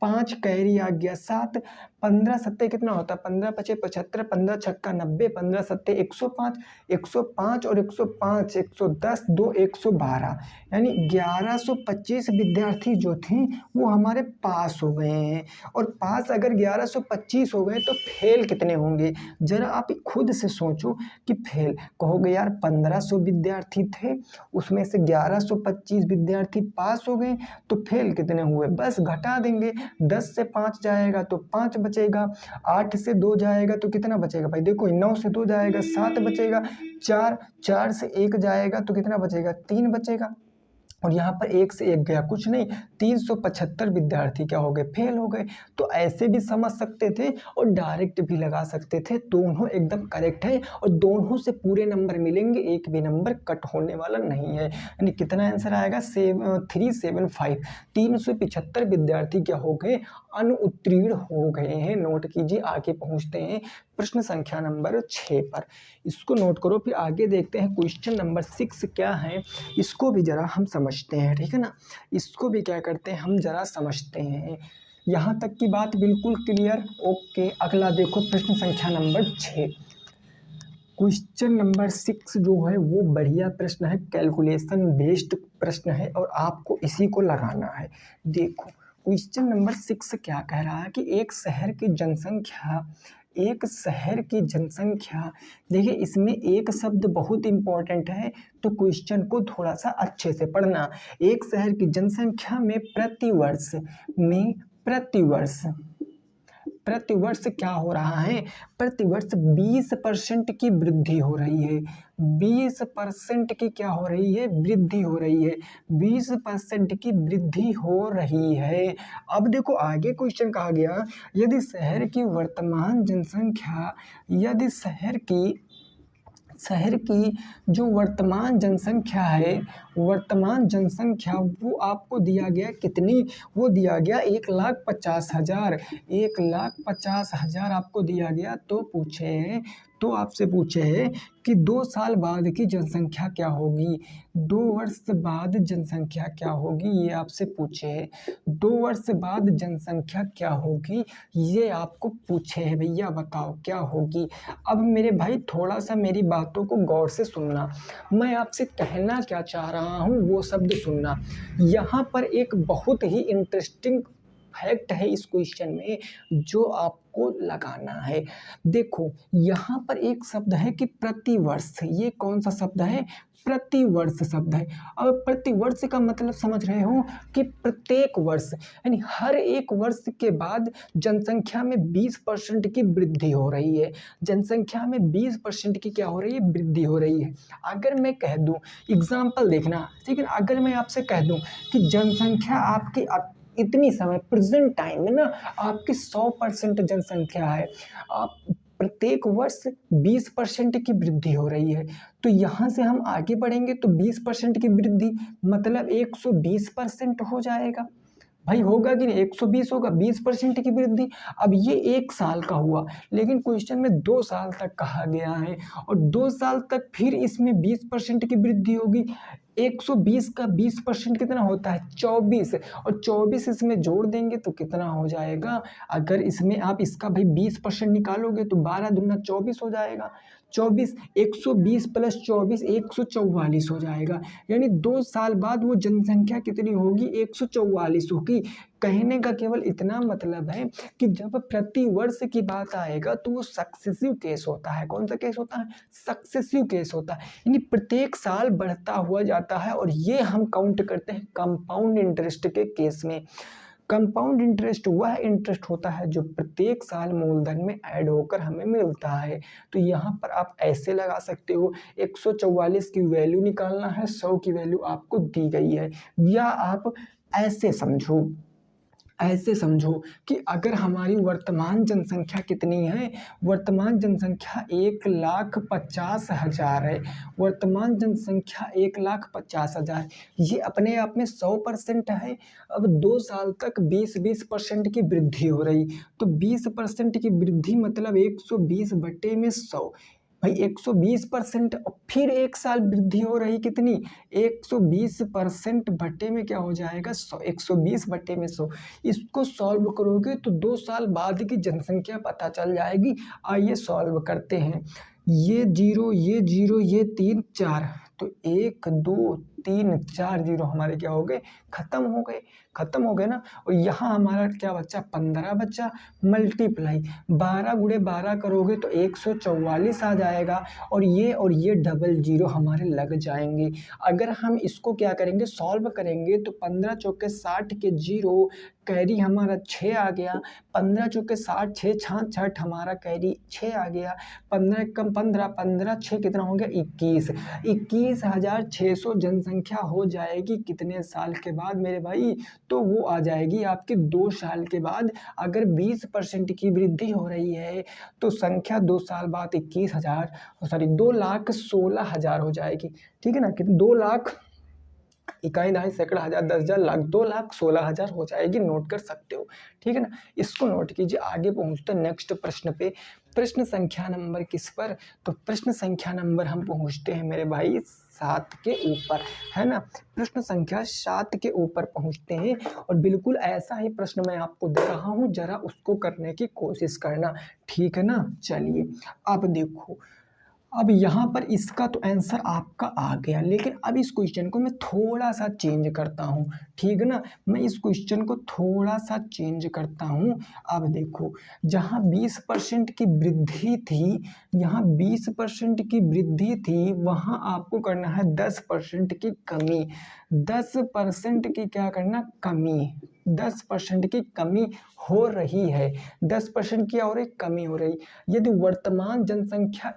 5 कैरी आ गया 7, 15 सत्ते कितना होता है, 15 पचे 75, 15 छक्का 90, 15 सत्ते 105, 105 और 105, 110, 2 112, यानी 1125 विद्यार्थी जो थे वो हमारे पास हो गए हैं। और पास अगर 1125 हो गए तो फेल कितने होंगे, जरा आप खुद से सोचो कि फेल कहोगे यार 1500 विद्यार्थी थे, उसमें से 1125 विद्यार्थी पास हो गए, तो फेल कितने हुए, बस घटा देंगे। 10 से 5 जाएगा तो 5 बचेगा, 8 से 2 जाएगा तो कितना बचेगा भाई, देखो 9 से 2 जाएगा 7 बचेगा, 4 से 1 जाएगा तो कितना बचेगा, 3 बचेगा। और यहाँ पर 1 से 1 गया, कुछ नहीं, 375 विद्यार्थी क्या हो गए, फेल हो गए। तो ऐसे भी समझ सकते थे और डायरेक्ट भी लगा सकते थे, दोनों एकदम करेक्ट है और दोनों से पूरे नंबर मिलेंगे, एक भी नंबर कट होने वाला नहीं है। यानी कितना आंसर आएगा, 375। 375 विद्यार्थी क्या हो गए, अनुत्तीर्ण हो गए हैं। नोट कीजिए, आगे पहुँचते हैं प्रश्न संख्या नंबर 6 पर। इसको नोट करो, फिर आगे देखते हैं क्वेश्चन नंबर 6 क्या है, इसको भी जरा हम समझते हैं, ठीक है ना। इसको भी क्या करते हैं, हम जरा समझते हैं। यहाँ तक की बात बिल्कुल क्लियर, ओके। अगला देखो प्रश्न संख्या नंबर 6। क्वेश्चन नंबर 6 जो है वो बढ़िया प्रश्न है, कैलकुलेशन बेस्ड प्रश्न है और आपको इसी को लगाना है। देखो क्वेश्चन नंबर 6 क्या कह रहा है कि एक शहर की जनसंख्या, देखिए इसमें एक शब्द बहुत इंपॉर्टेंट है, तो क्वेश्चन को थोड़ा सा अच्छे से पढ़ना। एक शहर की जनसंख्या में प्रतिवर्ष क्या हो रहा है, प्रतिवर्ष 20% की वृद्धि हो रही है। 20% की क्या हो रही है, वृद्धि हो रही है। 20% की वृद्धि हो रही है। अब देखो आगे क्वेश्चन कहा गया, यदि शहर की जो वर्तमान जनसंख्या वो आपको दिया गया कितनी, वो दिया गया 1,50,000, 1,50,000 आपको दिया गया। तो आपसे पूछे है कि 2 साल बाद की जनसंख्या क्या होगी, 2 वर्ष बाद जनसंख्या क्या होगी, ये आपसे पूछे है। 2 वर्ष बाद जनसंख्या क्या होगी, ये आपको पूछे है, भैया बताओ क्या होगी। अब मेरे भाई थोड़ा सा मेरी बातों को गौर से सुनना, मैं आपसे कहना क्या चाह रहा हूँ वो शब्द सुनना। यहाँ पर एक बहुत ही इंटरेस्टिंग फैक्ट है इस क्वेश्चन में जो आपको लगाना है। देखो यहाँ पर एक शब्द है कि प्रतिवर्ष, ये कौन सा शब्द है, प्रतिवर्ष शब्द है। अब प्रतिवर्ष का मतलब समझ रहे हो कि प्रत्येक वर्ष, यानी हर एक वर्ष के बाद जनसंख्या में 20% की वृद्धि हो रही है। जनसंख्या में 20% की क्या हो रही है, वृद्धि हो रही है। अगर मैं कह दूं, एग्जाम्पल देखना, ठीक है, अगर मैं आपसे कह दूं कि जनसंख्या आपकी इतनी समय प्रेजेंट टाइम में ना आपकी 100% जनसंख्या है, आप प्रत्येक वर्ष 20% की वृद्धि हो रही है, तो यहाँ से हम आगे बढ़ेंगे तो 20% की वृद्धि मतलब 120% हो जाएगा। भाई होगा कि नहीं, 120 होगा, 20% की वृद्धि। अब ये 1 साल का हुआ, लेकिन क्वेश्चन में 2 साल तक कहा गया है और 2 साल तक फिर इसमें 20% की वृद्धि होगी। 120 का 20% कितना होता है, 24, और 24 इसमें जोड़ देंगे तो कितना हो जाएगा। अगर इसमें आप इसका भाई 20% निकालोगे तो 12 दूना 24 हो जाएगा। 24, 120 प्लस 24 144 हो जाएगा। यानी 2 साल बाद वो जनसंख्या कितनी होगी, 144 होगी। कहने का केवल इतना मतलब है कि जब प्रति वर्ष की बात आएगा तो वो सक्सेसिव केस होता है। कौन सा केस होता है, सक्सेसिव केस होता है, यानी प्रत्येक साल बढ़ता हुआ जाता है। और ये हम काउंट करते हैं कंपाउंड इंटरेस्ट के केस में। कंपाउंड इंटरेस्ट वह इंटरेस्ट होता है जो प्रत्येक साल मूलधन में ऐड होकर हमें मिलता है। तो यहाँ पर आप ऐसे लगा सकते हो, 144 की वैल्यू निकालना है, 100 की वैल्यू आपको दी गई है। या आप ऐसे समझो कि अगर हमारी वर्तमान जनसंख्या कितनी है, वर्तमान जनसंख्या 1,50,000 है। वर्तमान जनसंख्या 1,50,000, ये अपने आप में 100% है। अब 2 साल तक 20% की वृद्धि हो रही, तो 20% की वृद्धि मतलब 120 बटे में 100, भाई 120% और फिर एक साल वृद्धि हो रही कितनी 120% बटे में क्या हो जाएगा 100, 120 बटे में 100। इसको सॉल्व करोगे तो 2 साल बाद की जनसंख्या पता चल जाएगी। आइए सॉल्व करते हैं। ये जीरो ये 3 4, तो 1 2 3 4 जीरो हमारे क्या हो गए खत्म हो गए ना। और यहाँ हमारा क्या बचा 15 बचा। मल्टीप्लाई 12 गुणे 12 करोगे तो 144 आ जाएगा। और ये डबल जीरो हमारे लग जाएंगे। अगर हम इसको क्या करेंगे सॉल्व करेंगे तो 15 चौके 60 के जीरो, कैरी हमारा 6 आ गया। 15 चौके 60 6 छाछ 60 हमारा कैरी 6 आ गया। 15 कम 15 15 6 कितना हो गया 21। 21,600 जनसंख्या हो जाएगी कितने साल के बाद मेरे भाई, तो वो आ जाएगी आपके 2 साल के बाद। अगर 20% की वृद्धि हो रही है तो संख्या 2 साल बाद 2,16,000 हो जाएगी। ठीक है ना, कि 2 लाख इकाई दहाई सैकड़ा हजार 10,000 लाख 2,16,000 हो जाएगी। नोट कर सकते हो। ठीक है ना, इसको नोट कीजिए। आगे पहुंचते हैं नेक्स्ट प्रश्न पे। प्रश्न संख्या नंबर किस पर, तो प्रश्न संख्या नंबर हम पहुंचते हैं मेरे भाई 7 के ऊपर, है ना। प्रश्न संख्या 7 के ऊपर पहुंचते हैं और बिल्कुल ऐसा ही प्रश्न मैं आपको दे रहा हूं, जरा उसको करने की कोशिश करना। ठीक है ना, चलिए अब देखो। अब यहाँ पर इसका तो आंसर आपका आ गया, लेकिन अब इस क्वेश्चन को मैं थोड़ा सा चेंज करता हूँ। ठीक है ना, मैं इस क्वेश्चन को थोड़ा सा चेंज करता हूँ। अब देखो, जहाँ 20% की वृद्धि थी, यहाँ 20% की वृद्धि थी, वहाँ आपको करना है 10% की कमी। 10% की क्या करना कमी, 10% की कमी हो रही है। 10% की और एक कमी हो रही। यदि वर्तमान जनसंख्या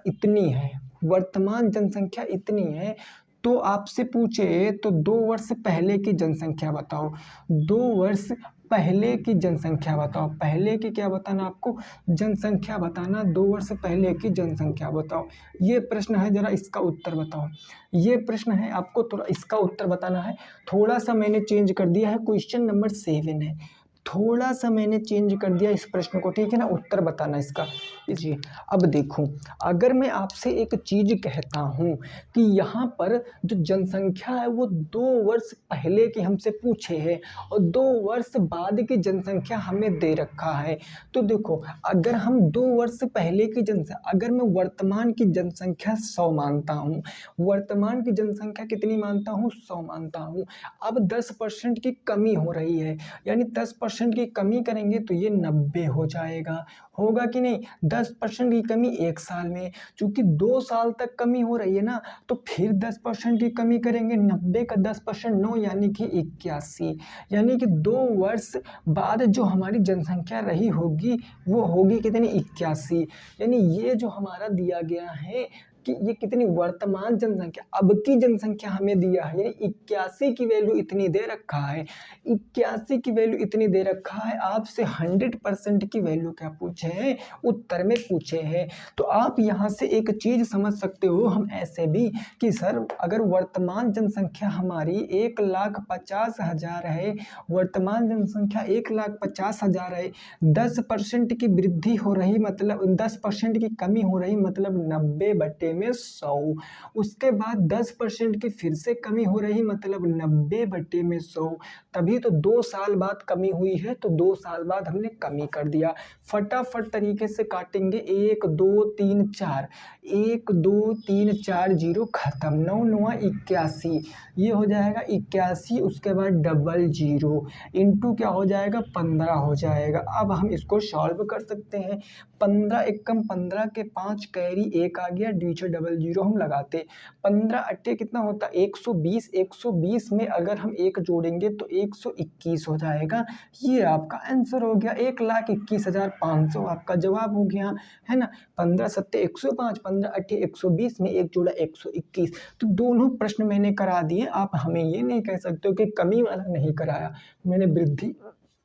इतनी है तो आपसे पूछे तो 2 वर्ष पहले की जनसंख्या बताओ। 2 वर्ष पहले की जनसंख्या बताओ। पहले की क्या बताना आपको, जनसंख्या बताना। 2 वर्ष पहले की जनसंख्या बताओ। ये प्रश्न है, जरा इसका उत्तर बताओ। ये प्रश्न है, आपको थोड़ा इसका उत्तर बताना है। थोड़ा सा मैंने चेंज कर दिया है, क्वेश्चन नंबर 7 है, थोड़ा सा मैंने चेंज कर दिया इस प्रश्न को। ठीक है ना, उत्तर बताना इसका। जी अब देखो, अगर मैं आपसे एक चीज कहता हूँ कि यहाँ पर जो जनसंख्या है वो 2 वर्ष पहले की हमसे पूछे है और 2 वर्ष बाद की जनसंख्या हमें दे रखा है, तो देखो अगर हम 2 वर्ष पहले की जनसंख्या, अगर मैं वर्तमान की जनसंख्या 100 मानता हूँ, वर्तमान की जनसंख्या कितनी मानता हूँ 100 मानता हूँ। अब 10% की कमी हो रही है, यानी 10% की कमी करेंगे तो ये 90 हो जाएगा। होगा कि नहीं, 10% की कमी 1 साल में, चूंकि 2 साल तक कमी हो रही है ना, तो फिर 10% की कमी करेंगे। 90 का 10% 9 यानी कि 81, यानी कि 2 वर्ष बाद जो हमारी जनसंख्या रही होगी वो होगी कितनी 81। यानी ये जो हमारा दिया गया है कि ये कितनी वर्तमान जनसंख्या, अब की जनसंख्या हमें दिया है, यानी 81 की वैल्यू इतनी दे रखा है। 81 की वैल्यू इतनी दे रखा है, आपसे 100% की वैल्यू क्या पूछे हैं, उत्तर में पूछे हैं। तो आप यहाँ से एक चीज समझ सकते हो हम ऐसे भी कि सर अगर वर्तमान जनसंख्या हमारी 1,50,000 है, वर्तमान जनसंख्या 1,50,000 है, 10% की वृद्धि हो रही मतलब 10% की कमी हो रही मतलब 90 बटे में 100। उसके बाद 10% की फिर से कमी हो रही मतलब 90 बटे में 100। तभी तो 2 साल बाद कमी हुई है, तो 2 साल बाद हमने कमी कर दिया। फटाफट तरीके से काटेंगे, 1 2 3 4, 1 2 3 4 जीरो खत्म। 9 9 81, ये हो जाएगा 81। उसके बाद डबल जीरो इंटू क्या हो जाएगा 15 हो जाएगा। अब हम इसको सॉल्व कर सकते हैं। 15 एकम 15 के 5 कैरी 1 आ गया, नीचे डबल जीरो हम लगाते। 15 अट्ठे कितना होता 120, 120 में अगर हम 1 जोड़ेंगे तो 121 हो जाएगा। ये आपका आंसर हो गया, 1,21,500 आपका जवाब हो गया, है ना। 15 सत्ते 105, 15 अट्ठे 120 में 1 जोड़ा 121। तो दोनों प्रश्न मैंने करा दिए। आप हमें ये नहीं कह सकते हो कि कमी वाला नहीं कराया, मैंने वृद्धि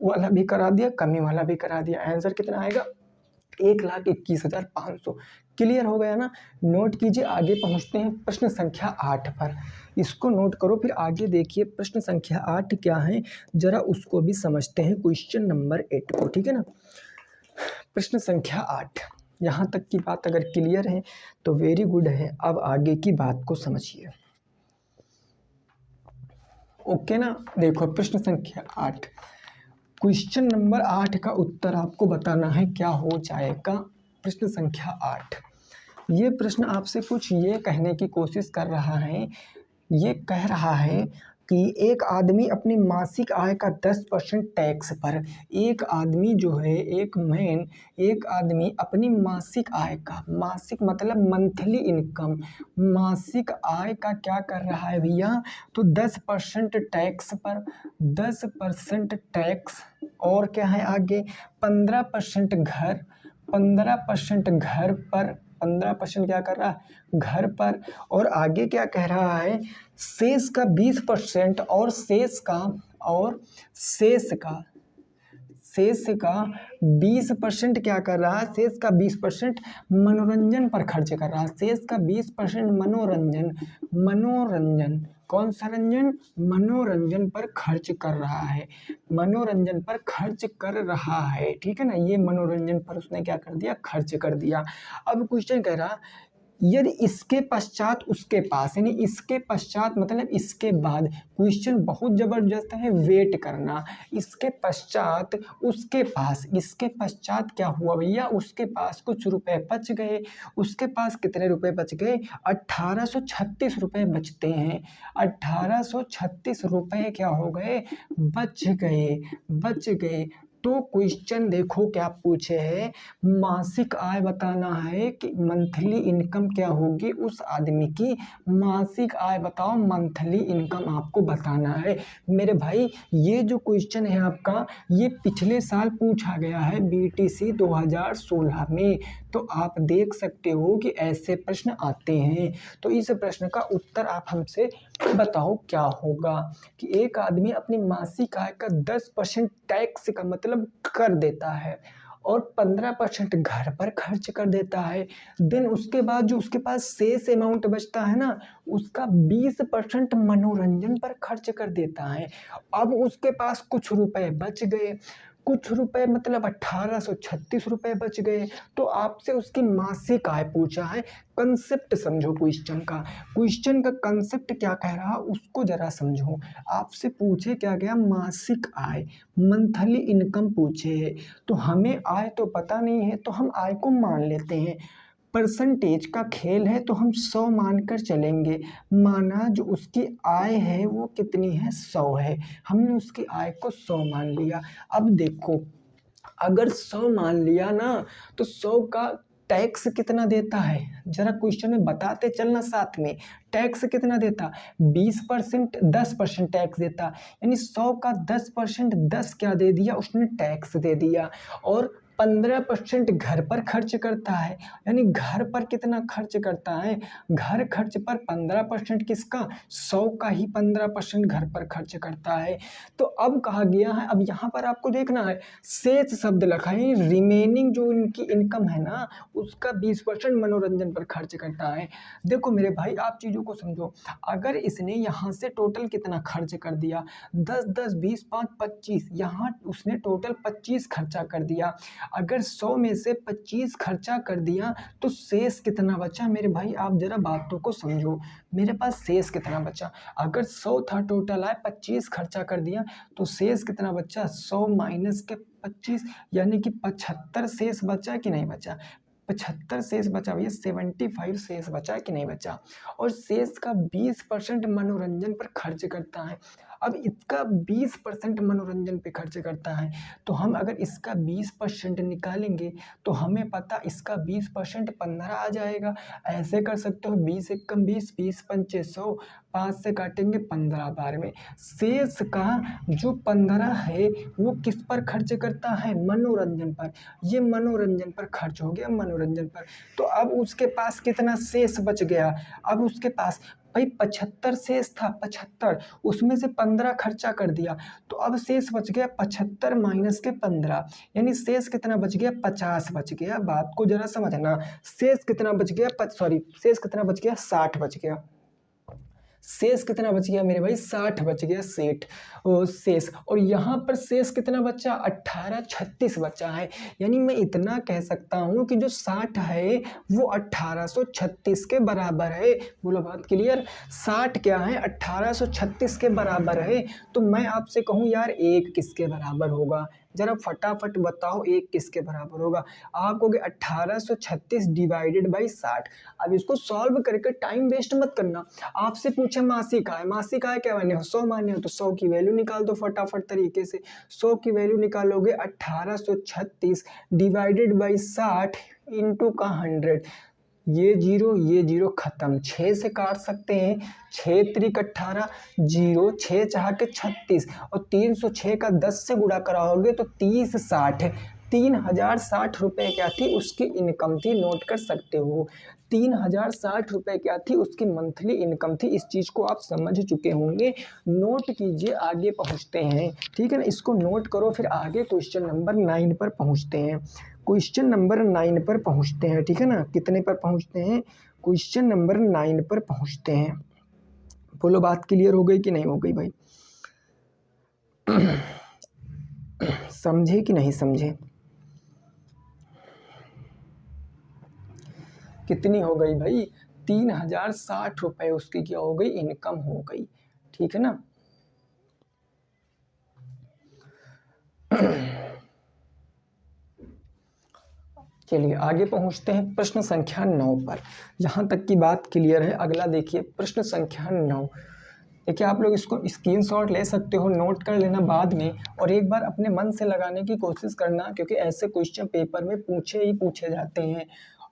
वाला भी करा दिया, कमी वाला भी करा दिया। आंसर कितना आएगा 1,21,500। क्लियर हो गया ना। नोट कीजिए, आगे पहुंचते हैं प्रश्न संख्या 8 पर। इसको नोट करो, फिर आगे देखिए प्रश्न संख्या 8 क्या है, जरा उसको भी समझते हैं, क्वेश्चन नंबर 8 को। ठीक है ना, प्रश्न संख्या 8 यहाँ तक की बात अगर क्लियर है तो वेरी गुड है। अब आगे की बात को समझिए। ओके ना। देखो प्रश्न संख्या 8, क्वेश्चन नंबर 8 का उत्तर आपको बताना है क्या हो जाएगा। प्रश्न संख्या 8, ये प्रश्न आपसे कुछ ये कहने की कोशिश कर रहा है, ये कह रहा है कि एक आदमी अपनी मासिक आय का 10% टैक्स पर, एक आदमी जो है एक आदमी अपनी मासिक आय का, मासिक मतलब मंथली इनकम, मासिक आय का क्या कर रहा है भैया, तो 10% टैक्स पर, 10% टैक्स और क्या है आगे 15% घर, 15% घर पर, 15% क्या कर रहा है घर पर, और आगे क्या कह रहा है शेष का 20% और शेष का 20% क्या कर रहा है, शेष का 20% मनोरंजन पर खर्च कर रहा है, शेष का 20% मनोरंजन कौन सा रंजन, मनोरंजन पर खर्च कर रहा है, मनोरंजन पर खर्च कर रहा है, ठीक है ना। ये मनोरंजन पर उसने क्या कर दिया, खर्च कर दिया। अब क्वेश्चन कह रहा यदि इसके पश्चात उसके पास, यानी इसके पश्चात मतलब इसके बाद, क्वेश्चन बहुत जबरदस्त है, वेट करना। इसके पश्चात उसके पास, इसके पश्चात क्या हुआ भैया, उसके पास कुछ रुपए बच गए। उसके पास कितने रुपए बच गए, 1836 रुपए बचते हैं, 1836 रुपए क्या हो गए, बच गए। तो क्वेश्चन देखो क्या पूछे है, मासिक आय बताना है कि मंथली इनकम क्या होगी उस आदमी की, मासिक आय बताओ, मंथली इनकम आपको बताना है। मेरे भाई ये जो क्वेश्चन है आपका, ये पिछले साल पूछा गया है बीटीसी 2016 में। तो आप देख सकते हो कि ऐसे प्रश्न आते हैं। तो इस प्रश्न का उत्तर आप हमसे बताओ क्या होगा, कि एक आदमी अपनी मासिक आय का 10% टैक्स का मतलब कर देता है और 15% घर पर खर्च कर देता है। देन उसके बाद जो उसके पास शेष अमाउंट बचता है ना, उसका 20% मनोरंजन पर खर्च कर देता है। अब उसके पास कुछ रुपए बच गए, कुछ रुपए मतलब 1836 रुपए बच गए। तो आपसे उसकी मासिक आय पूछा है। कंसेप्ट समझो क्वेश्चन का, क्वेश्चन का कंसेप्ट क्या कह रहा उसको जरा समझो। आपसे पूछे क्या गया, मासिक आय, मंथली इनकम पूछे। तो हमें आय तो पता नहीं है, तो हम आय को मान लेते हैं। परसेंटेज का खेल है तो हम 100 मानकर चलेंगे। माना जो उसकी आय है वो कितनी है, 100 है, हमने उसकी आय को 100 मान लिया। अब देखो अगर 100 मान लिया ना, तो 100 का टैक्स कितना देता है, जरा क्वेश्चन में बताते चलना साथ में। टैक्स कितना देता, 20%, 10% टैक्स देता, यानी 100 का 10%, 10 क्या दे दिया उसने, टैक्स दे दिया। और 15% घर पर खर्च करता है, यानी घर पर कितना खर्च करता है, घर खर्च पर 15% किसका, 100 का ही 15% घर पर खर्च करता है। तो अब कहा गया है, अब यहाँ पर आपको देखना है शेष शब्द लिखा है, रिमेनिंग जो इनकी इनकम है ना, उसका 20% मनोरंजन पर खर्च करता है। देखो मेरे भाई आप चीज़ों को समझो, अगर इसने यहाँ से टोटल कितना खर्च कर दिया, 10, 10, 20, 5, 25, यहाँ उसने टोटल 25 खर्चा कर दिया। अगर 100 में से 25 खर्चा कर दिया तो शेष कितना बचा, मेरे भाई आप जरा बातों को समझो। मेरे पास शेष कितना बचा, अगर 100 था टोटल आए, 25 खर्चा कर दिया तो शेष कितना बचा, 100 माइनस के 25, यानी कि 75 शेष बचा कि नहीं बचा, 75 शेष बचा भैया, 75 शेष बचा कि नहीं बचा। और शेष का 20% मनोरंजन पर खर्च करता है। अब इसका 20% मनोरंजन पे खर्च करता है, तो हम अगर इसका 20% निकालेंगे तो हमें पता इसका 20% 15 आ जाएगा। ऐसे कर सकते हो 20 एकम 20, 20 पंचे 100, 5 से काटेंगे 15 बार में। शेष का जो 15 है वो किस पर खर्च करता है, मनोरंजन पर। ये मनोरंजन पर खर्च हो गया, मनोरंजन पर। तो अब उसके पास कितना शेष बच गया, अब उसके पास भाई 75 शेष था, 75, उसमें से 15 खर्चा कर दिया, तो अब शेष बच गया 75 माइनस के 15, यानी शेष कितना बच गया, 50 बच गया। बात को जरा समझना, शेष कितना बच गया, शेष कितना बच गया, 60 बच गया। शेष कितना बच गया मेरे भाई, 60 बच गया शेष। और यहाँ पर शेष कितना बचा, 1836 बचा है। यानी मैं इतना कह सकता हूँ कि जो 60 है वो 1836 के बराबर है। बोलो बात क्लियर। 60 क्या है, 1836 के बराबर है। तो मैं आपसे कहूँ यार 1 किसके बराबर होगा, जरा फटाफट बताओ 1 किसके बराबर होगा। आप कहोगे 1836 डिवाइडेड बाई 60। अब इसको सॉल्व करके टाइम वेस्ट मत करना। आपसे पूछे मासी का है, मासी का है क्या माने हो, 100 माने हो, तो 100 की वैल्यू निकाल दो फटाफट तरीके से। 100 की वैल्यू निकालोगे 1836 डिवाइडेड बाई 60 इंटू का 100। ये जीरो खत्म, 6 से काट सकते हैं। 6 त्रिक 18, 0 6 चाह के 36 और 306 का 10 से गुणा कराओगे तो 3060। 3060 रुपये क्या थी उसकी इनकम थी, नोट कर सकते हो। 3060 रुपये क्या थी उसकी मंथली इनकम थी। इस चीज़ को आप समझ चुके होंगे। नोट कीजिए, आगे पहुंचते हैं, ठीक है ना। इसको नोट करो, फिर आगे क्वेश्चन नंबर 9 पर पहुंचते हैं। क्वेश्चन नंबर 9 पर पहुंचते हैं, ठीक है ना। कितने पर पहुंचते हैं, क्वेश्चन नंबर 9 पर पहुंचते हैं। बोलो बात क्लियर हो गई कि नहीं हो गई भाई, समझे कि नहीं समझे। कितनी हो गई भाई, 3060 रुपये उसकी क्या हो गई, इनकम हो गई, ठीक है ना। चलिए आगे पहुंचते हैं प्रश्न संख्या 9 पर। जहां तक की बात क्लियर है, अगला देखिए प्रश्न संख्या 9। देखिए आप लोग इसको स्क्रीनशॉट ले सकते हो, नोट कर लेना बाद में, और एक बार अपने मन से लगाने की कोशिश करना, क्योंकि ऐसे क्वेश्चन पेपर में पूछे जाते हैं।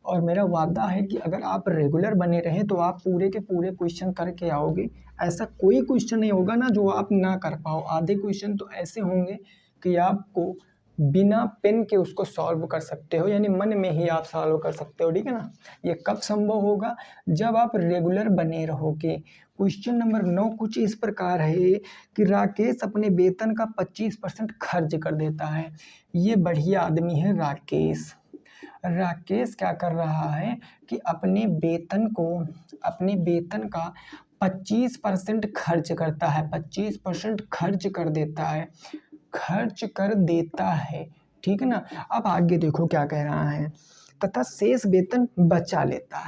और मेरा वादा है कि अगर आप रेगुलर बने रहें तो आप पूरे के पूरे क्वेश्चन करके आओगे। ऐसा कोई क्वेश्चन नहीं होगा ना जो आप ना कर पाओ। आधे क्वेश्चन तो ऐसे होंगे कि आपको बिना पेन के उसको सॉल्व कर सकते हो, यानी मन में ही आप सॉल्व कर सकते हो, ठीक है ना। ये कब संभव होगा, जब आप रेगुलर बने रहोगे। क्वेश्चन नंबर 9 कुछ इस प्रकार है कि राकेश अपने वेतन का 25% खर्च कर देता है। ये बढ़िया आदमी है राकेश। राकेश क्या कर रहा है कि अपने वेतन का 25% खर्च करता है, 25% खर्च कर देता है, ठीक है ना। अब आगे देखो क्या कह रहा है, तथा शेष वेतन बचा लेता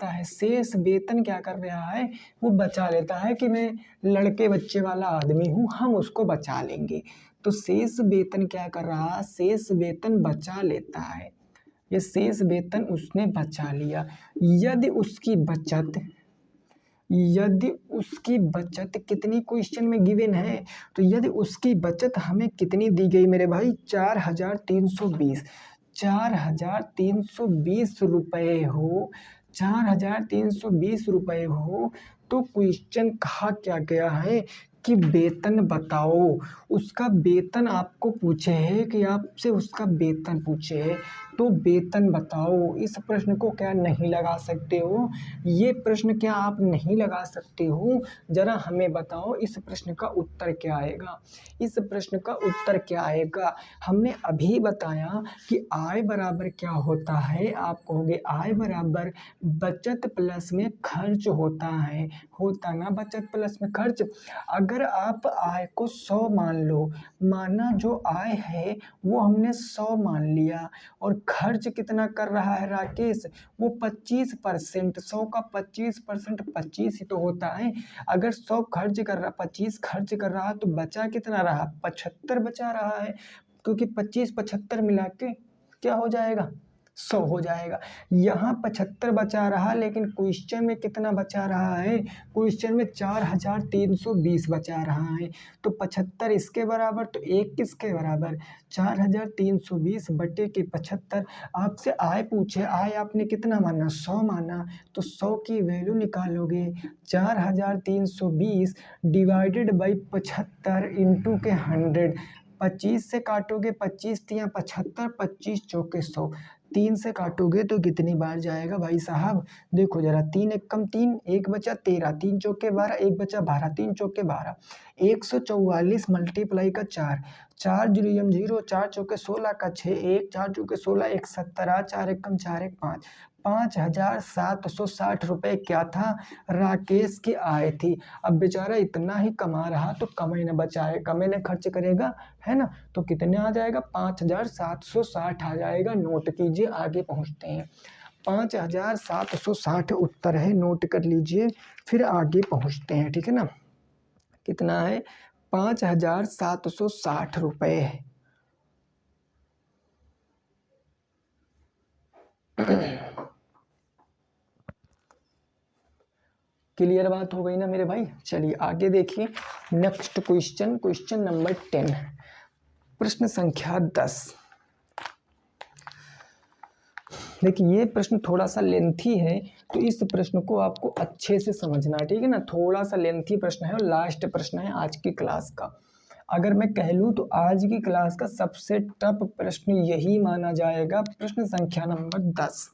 है। शेष वेतन क्या कर रहा है, वो बचा लेता है कि मैं लड़के बच्चे वाला आदमी हूँ, हम उसको बचा लेंगे। तो शेष वेतन क्या कर रहा है, शेष वेतन बचा लेता है। ये शेष वेतन उसने बचा लिया। यदि उसकी बचत कितनी क्वेश्चन में गिवन है, तो यदि उसकी बचत हमें कितनी दी गई मेरे भाई, 4320। 4320 रुपये हो, 4320 रुपये हो, तो क्वेश्चन कहा क्या गया है कि वेतन बताओ। उसका वेतन आपको पूछे है कि आपसे उसका वेतन पूछे है, तो वेतन बताओ। इस प्रश्न को क्या नहीं लगा सकते हो, ये प्रश्न क्या आप नहीं लगा सकते हो, जरा हमें बताओ इस प्रश्न का उत्तर क्या आएगा। इस प्रश्न का उत्तर क्या आएगा, हमने अभी बताया कि आय बराबर क्या होता है। आप कहोगे आय बराबर बचत प्लस में खर्च होता है, होता ना बचत प्लस में खर्च। अगर आप आय को 100 मान लो, माना जो आय है वो हमने 100 मान लिया, और खर्च कितना कर रहा है राकेश, वो 25%। 100 का 25% 25 ही तो होता है। अगर 100 खर्च कर रहा, 25 खर्च कर रहा, तो बचा कितना रहा, 75 बचा रहा है, क्योंकि 25 75 मिला के क्या हो जाएगा, 100 हो जाएगा। यहाँ 75 बचा रहा, लेकिन क्वेश्चन में कितना बचा रहा है, क्वेश्चन में 4320 बचा रहा है। तो 75 इसके बराबर, तो 1 किसके बराबर, 4320 बटे के 75। आपसे आय पूछे, आय आपने कितना माना, 100 माना, तो 100 की वैल्यू निकालोगे, 4320 डिवाइडेड बाई 75 इंटू के 100। 25 से काटोगे, 25 तिया 75, 25 चौके 100। 3 से काटोगे तो कितनी बार जाएगा भाई साहब, देखो जरा, 3 एक कम 3, 1 बचा 13, 3 चौके 12, 1 बचा 12, 3 चौके 12, 144 मल्टीप्लाई का 4, 4 जीरो 0, 4 चौके 16 का 6, 1 4 चौके 16, 1 17, 4 एकम 4 1 5, 5,760 रुपये क्या था, राकेश की आय थी। अब बेचारा इतना ही कमा रहा तो कमाई न बचाए, कमे न खर्च करेगा, है ना। तो कितने आ जाएगा, 5,760 आ जाएगा। नोट कीजिए, आगे पहुंचते हैं। 5,760 उत्तर है, नोट कर लीजिए, फिर आगे पहुंचते हैं, ठीक है ना। कितना है, 5,760 रुपये। क्लियर बात हो गई ना मेरे भाई। चलिए आगे देखिए, नेक्स्ट क्वेश्चन, क्वेश्चन नंबर 10, प्रश्न संख्या 10। देखिए ये प्रश्न थोड़ा सा लेंथी है, तो इस प्रश्न को आपको अच्छे से समझना है, ठीक है ना। थोड़ा सा लेंथी प्रश्न है और लास्ट प्रश्न है आज की क्लास का। अगर मैं कह लूँ तो आज की क्लास का सबसे टफ प्रश्न यही माना जाएगा, प्रश्न संख्या नंबर 10।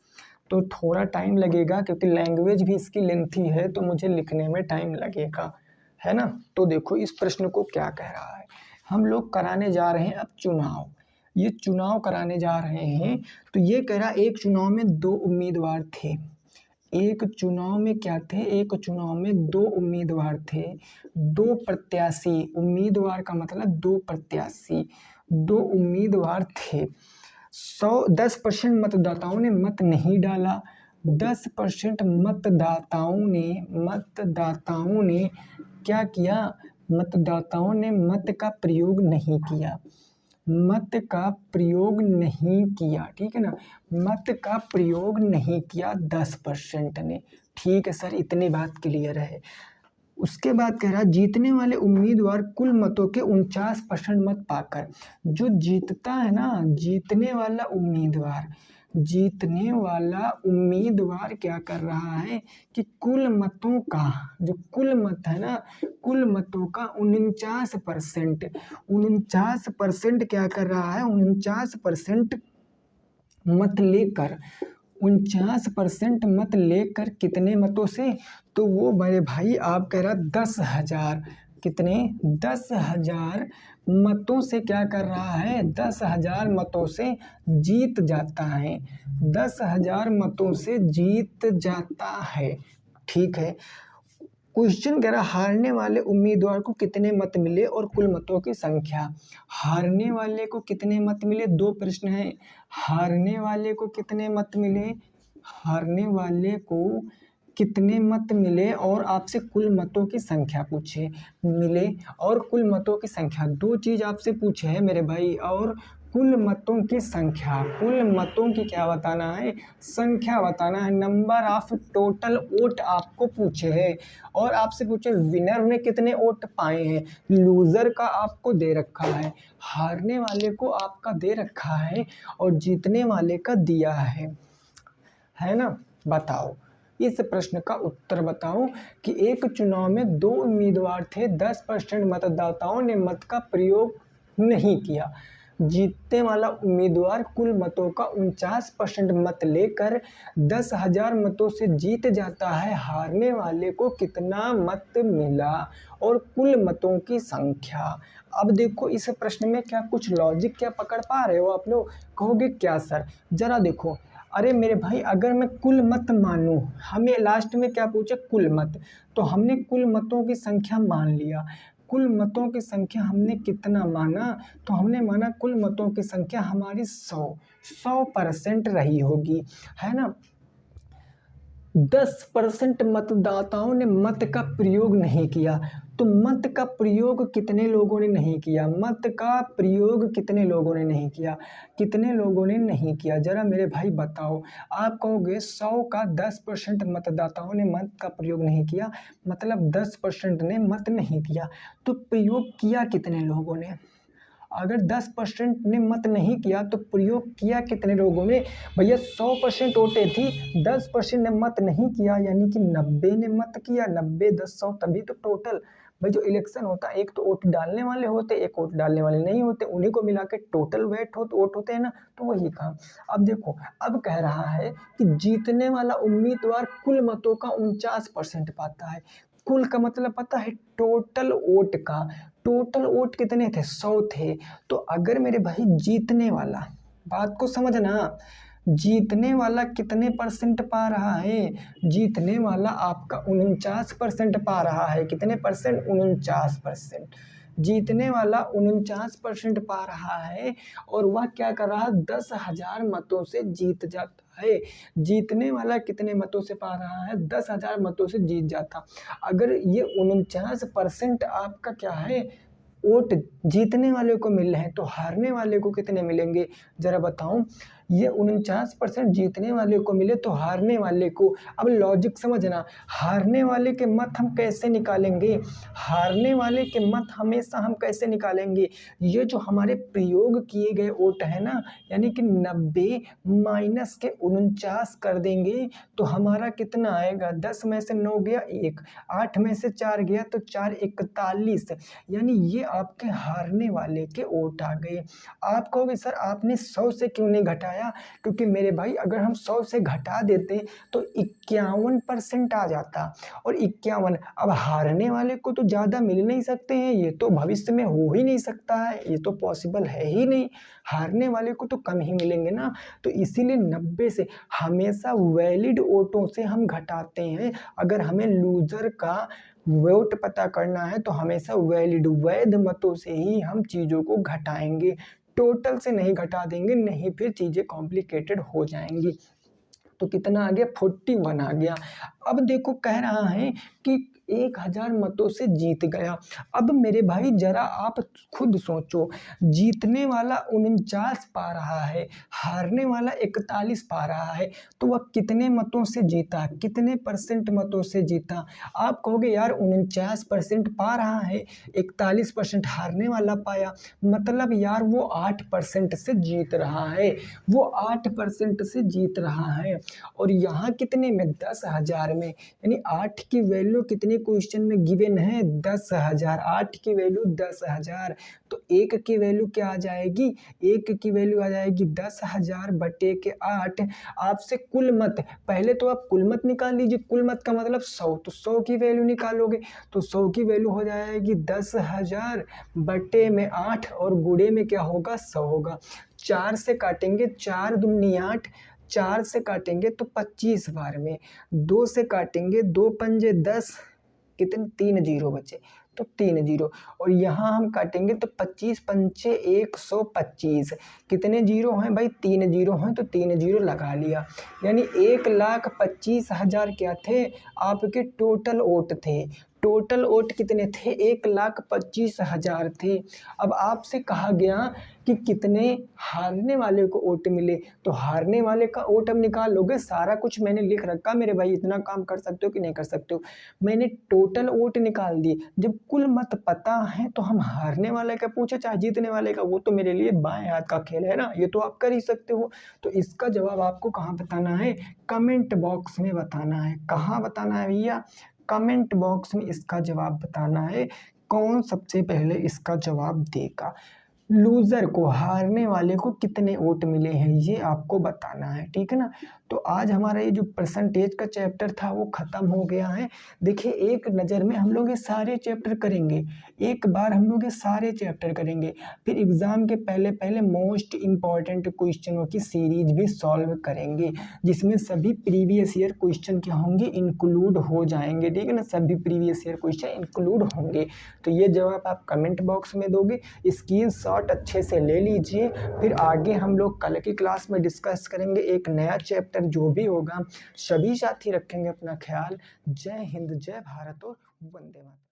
तो थोड़ा टाइम लगेगा क्योंकि लैंग्वेज भी इसकी लेंथी है, तो मुझे लिखने में टाइम लगेगा, है ना। तो देखो इस प्रश्न को क्या कह रहा है, हम लोग कराने जा रहे हैं अब चुनाव, ये चुनाव कराने जा रहे हैं। तो ये कह रहा, एक चुनाव में 2 उम्मीदवार थे, एक चुनाव में क्या थे, एक चुनाव में 2 उम्मीदवार थे, 2 प्रत्याशी, उम्मीदवार का मतलब 2 प्रत्याशी, 2 उम्मीदवार थे। 10% मतदाताओं ने मत नहीं डाला, 10% मतदाताओं ने क्या किया, मतदाताओं ने मत का प्रयोग नहीं किया, मत का प्रयोग नहीं किया, ठीक है ना, मत का प्रयोग नहीं किया 10% ने। ठीक है सर, इतनी बात क्लियर है। उसके बाद कह रहा, जीतने वाले उम्मीदवार कुल मतों के 49% मत पाकर, जो जीतता है ना, जीतने वाला उम्मीदवार क्या कर रहा है कि कुल मतों का, जो कुल मत है ना, कुल मतों का 49% क्या कर रहा है, 49% मत लेकर, 49% मत लेकर कितने मतों से, तो वो मेरे भाई आप कह रहा 10,000, कितने, 10,000 मतों से क्या कर रहा है, 10,000 मतों से जीत जाता है, 10,000 मतों से जीत जाता है। ठीक है, क्वेश्चन कह रहा, हारने वाले उम्मीदवार को कितने मत मिले और कुल मतों की संख्या। हारने वाले को कितने मत मिले, 2 प्रश्न हैं। हारने वाले को कितने मत मिले, हारने वाले को कितने मत मिले और आपसे कुल मतों की संख्या पूछे, मिले और कुल मतों की संख्या, 2 चीज़ आपसे पूछे हैं मेरे भाई। और कुल मतों की संख्या, कुल मतों की क्या बताना है, संख्या बताना है। नंबर ऑफ टोटल वोट आपको पूछे हैं और आपसे पूछे विनर ने कितने वोट पाए हैं, लूजर का आपको दे रखा है, हारने वाले को आपका दे रखा है और जीतने वाले का दिया है ना। बताओ इस प्रश्न का उत्तर बताओ कि एक चुनाव में 2 उम्मीदवार थे, 10% मतदाताओं ने मत का प्रयोग नहीं किया, जीतने वाला उम्मीदवार कुल मतों का 49% मत लेकर 10,000 मतों से जीत जाता है, हारने वाले को कितना मत मिला और कुल मतों की संख्या। अब देखो इस प्रश्न में क्या कुछ लॉजिक क्या पकड़ पा रहे हो आप लोग, कहोगे क्या सर, जरा देखो। अरे मेरे भाई अगर मैं कुल मत मानूं, हमें लास्ट में क्या पूछे, कुल मत, तो हमने कुल मतों की संख्या मान लिया। कुल मतों की संख्या हमने कितना माना, तो हमने माना कुल मतों की संख्या हमारी 100% रही होगी, है ना। 10% मतदाताओं ने मत का प्रयोग नहीं किया, तो मत का प्रयोग कितने लोगों ने नहीं किया, मत का प्रयोग कितने लोगों ने नहीं किया, कितने लोगों ने नहीं किया, जरा मेरे भाई बताओ। आप कहोगे 100 का 10% मतदाताओं ने मत का प्रयोग नहीं किया, मतलब 10% ने मत नहीं किया, तो प्रयोग किया कितने लोगों ने। अगर 10% ने मत नहीं किया तो प्रयोग किया कितने लोगों ने, भैया 100% वोटें थी, 10% ने मत नहीं किया, यानी कि 90 ने मत किया, 90 10 100 तभी तो टोटल। भाई जो इलेक्शन होता है, एक तो वोट डालने वाले होते, एक वोट डालने वाले नहीं होते, उन्हीं को मिला के टोटल वोट होते हैं ना, तो वही काम। अब देखो, अब कह रहा है कि जीतने वाला उम्मीदवार कुल मतों का 49% पाता है। कुल का मतलब पता है टोटल वोट का, टोटल वोट कितने थे, 100 थे। तो अगर मेरे भाई जीतने वाला, बात को समझना, जीतने वाला कितने परसेंट पा रहा है, जीतने वाला आपका 49% पा रहा है। कितने परसेंट, 49%। जीतने वाला 49% पा रहा है और वह क्या कर रहा है, 10,000 मतों से जीत जाता है। जीतने वाला कितने मतों से पा रहा है, 10,000 मतों से जीत जाता। अगर ये 49% आपका क्या है, वोट जीतने वाले को मिल रहे हैं, तो हारने वाले को कितने मिलेंगे, जरा बताऊं। ये 49% जीतने वाले को मिले तो हारने वाले को, अब लॉजिक समझना, हारने वाले के मत हम कैसे निकालेंगे, हारने वाले के मत हमेशा हम कैसे निकालेंगे, ये जो हमारे प्रयोग किए गए वोट है ना, यानी कि 90 माइनस के 49 कर देंगे तो हमारा कितना आएगा, 10 में से 9 गया 1, 8 में से 4 गया तो 4 41, यानी ये आपके हारने वाले के वोट आ गए। आप कहोगे सर आपने 100 से क्यों नहीं घटाया, क्योंकि मेरे भाई अगर हम 100 से घटा देते तो 51% आ जाता, और 51, अब हारने वाले को तो ज़्यादा मिल नहीं सकते हैं, ये तो भविष्य में हो ही नहीं सकता है, ये तो पॉसिबल है ही नहीं, हारने वाले को तो कम ही मिलेंगे ना। तो इसीलिए 90 से हमेशा वैलिड वोटों से हम घटाते हैं। अगर हमें लूजर का वोट पता करना है तो हमेशा वैलिड, वैध मतों से ही हम चीज़ों को घटाएंगे, टोटल से नहीं घटा देंगे, नहीं फिर चीज़ें कॉम्प्लिकेटेड हो जाएंगी। तो कितना आ गया, 41 आ गया। अब देखो कह रहा है कि 1000 मतों से जीत गया। अब मेरे भाई जरा आप खुद सोचो, जीतने वाला 49 पा रहा है, हारने वाला 41 पा रहा है, तो वह कितने मतों से जीता, कितने परसेंट मतों से जीता। आप कहोगे यार 49% पा रहा है, 41% हारने वाला पाया, मतलब यार वो 8% से जीत रहा है, वो 8% से जीत रहा है। और यहाँ कितने में, 10,000 में, यानी 8 की वैल्यू कितने क्वेश्चन में गिवन है, 10,000, 8 की वैल्यू 10,000, तो 1 की वैल्यू क्या आ जाएगी, 1 की वैल्यू आ जाएगी 10,000 बटे के 8। आपसे कुल मत, पहले तो आप कुल मत निकाल लीजिए, कुल मत का मतलब 100, तो 100 की वैल्यू निकालोगे तो 100 की वैल्यू हो जाएगी 10,000 बटे में 8 और गुणे में क्या होगा, 100 होगा। 4 से काटेंगे, 4 दूनी 8, 4 से काटेंगे तो 25 बार में, 2 से काटेंगे, 2 पंजे 10, कितने, 3 जीरो बचे, तो 3 जीरो, और यहाँ हम काटेंगे तो 25 पंचे 125, कितने जीरो हैं भाई, 3 जीरो हैं, तो 3 जीरो लगा लिया, यानी 1,25,000 क्या थे आपके टोटल वोट थे। टोटल वोट कितने थे, 1,25,000 थे। अब आपसे कहा गया कि कितने हारने वाले को वोट मिले, तो हारने वाले का वोट अब निकाल लोगे। सारा कुछ मैंने लिख रखा मेरे भाई, इतना काम कर सकते हो कि नहीं कर सकते हो। मैंने टोटल वोट निकाल दिए, जब कुल मत पता है तो हम हारने वाले का पूछे चाहे जीतने वाले का, वो तो मेरे लिए बाएं हाथ का खेल है ना, ये तो आप कर ही सकते हो। तो इसका जवाब आपको कहाँ बताना है, कमेंट बॉक्स में बताना है। कहाँ बताना है भैया, कमेंट बॉक्स में इसका जवाब बताना है। कौन सबसे पहले इसका जवाब देगा, लूजर को, हारने वाले को कितने वोट मिले हैं, ये आपको बताना है, ठीक है ना। तो आज हमारा ये जो परसेंटेज का चैप्टर था वो ख़त्म हो गया है। देखिए एक नज़र में हम लोग ये सारे चैप्टर करेंगे, एक बार हम लोग ये सारे चैप्टर करेंगे, फिर एग्ज़ाम के पहले पहले मोस्ट इम्पॉर्टेंट क्वेश्चनों की सीरीज भी सॉल्व करेंगे, जिसमें सभी प्रीवियस ईयर क्वेश्चन क्या होंगे, इंक्लूड हो जाएंगे, ठीक है ना, सभी प्रीवियस ईयर क्वेश्चन इंक्लूड होंगे। तो ये जवाब आप कमेंट बॉक्स में दोगे, स्क्रीनशॉट अच्छे से ले लीजिए, फिर आगे हम लोग कल की क्लास में डिस्कस करेंगे एक नया चैप्टर जो भी होगा। सभी साथी रखेंगे अपना ख्याल। जय हिंद, जय भारत और वंदे मातरम।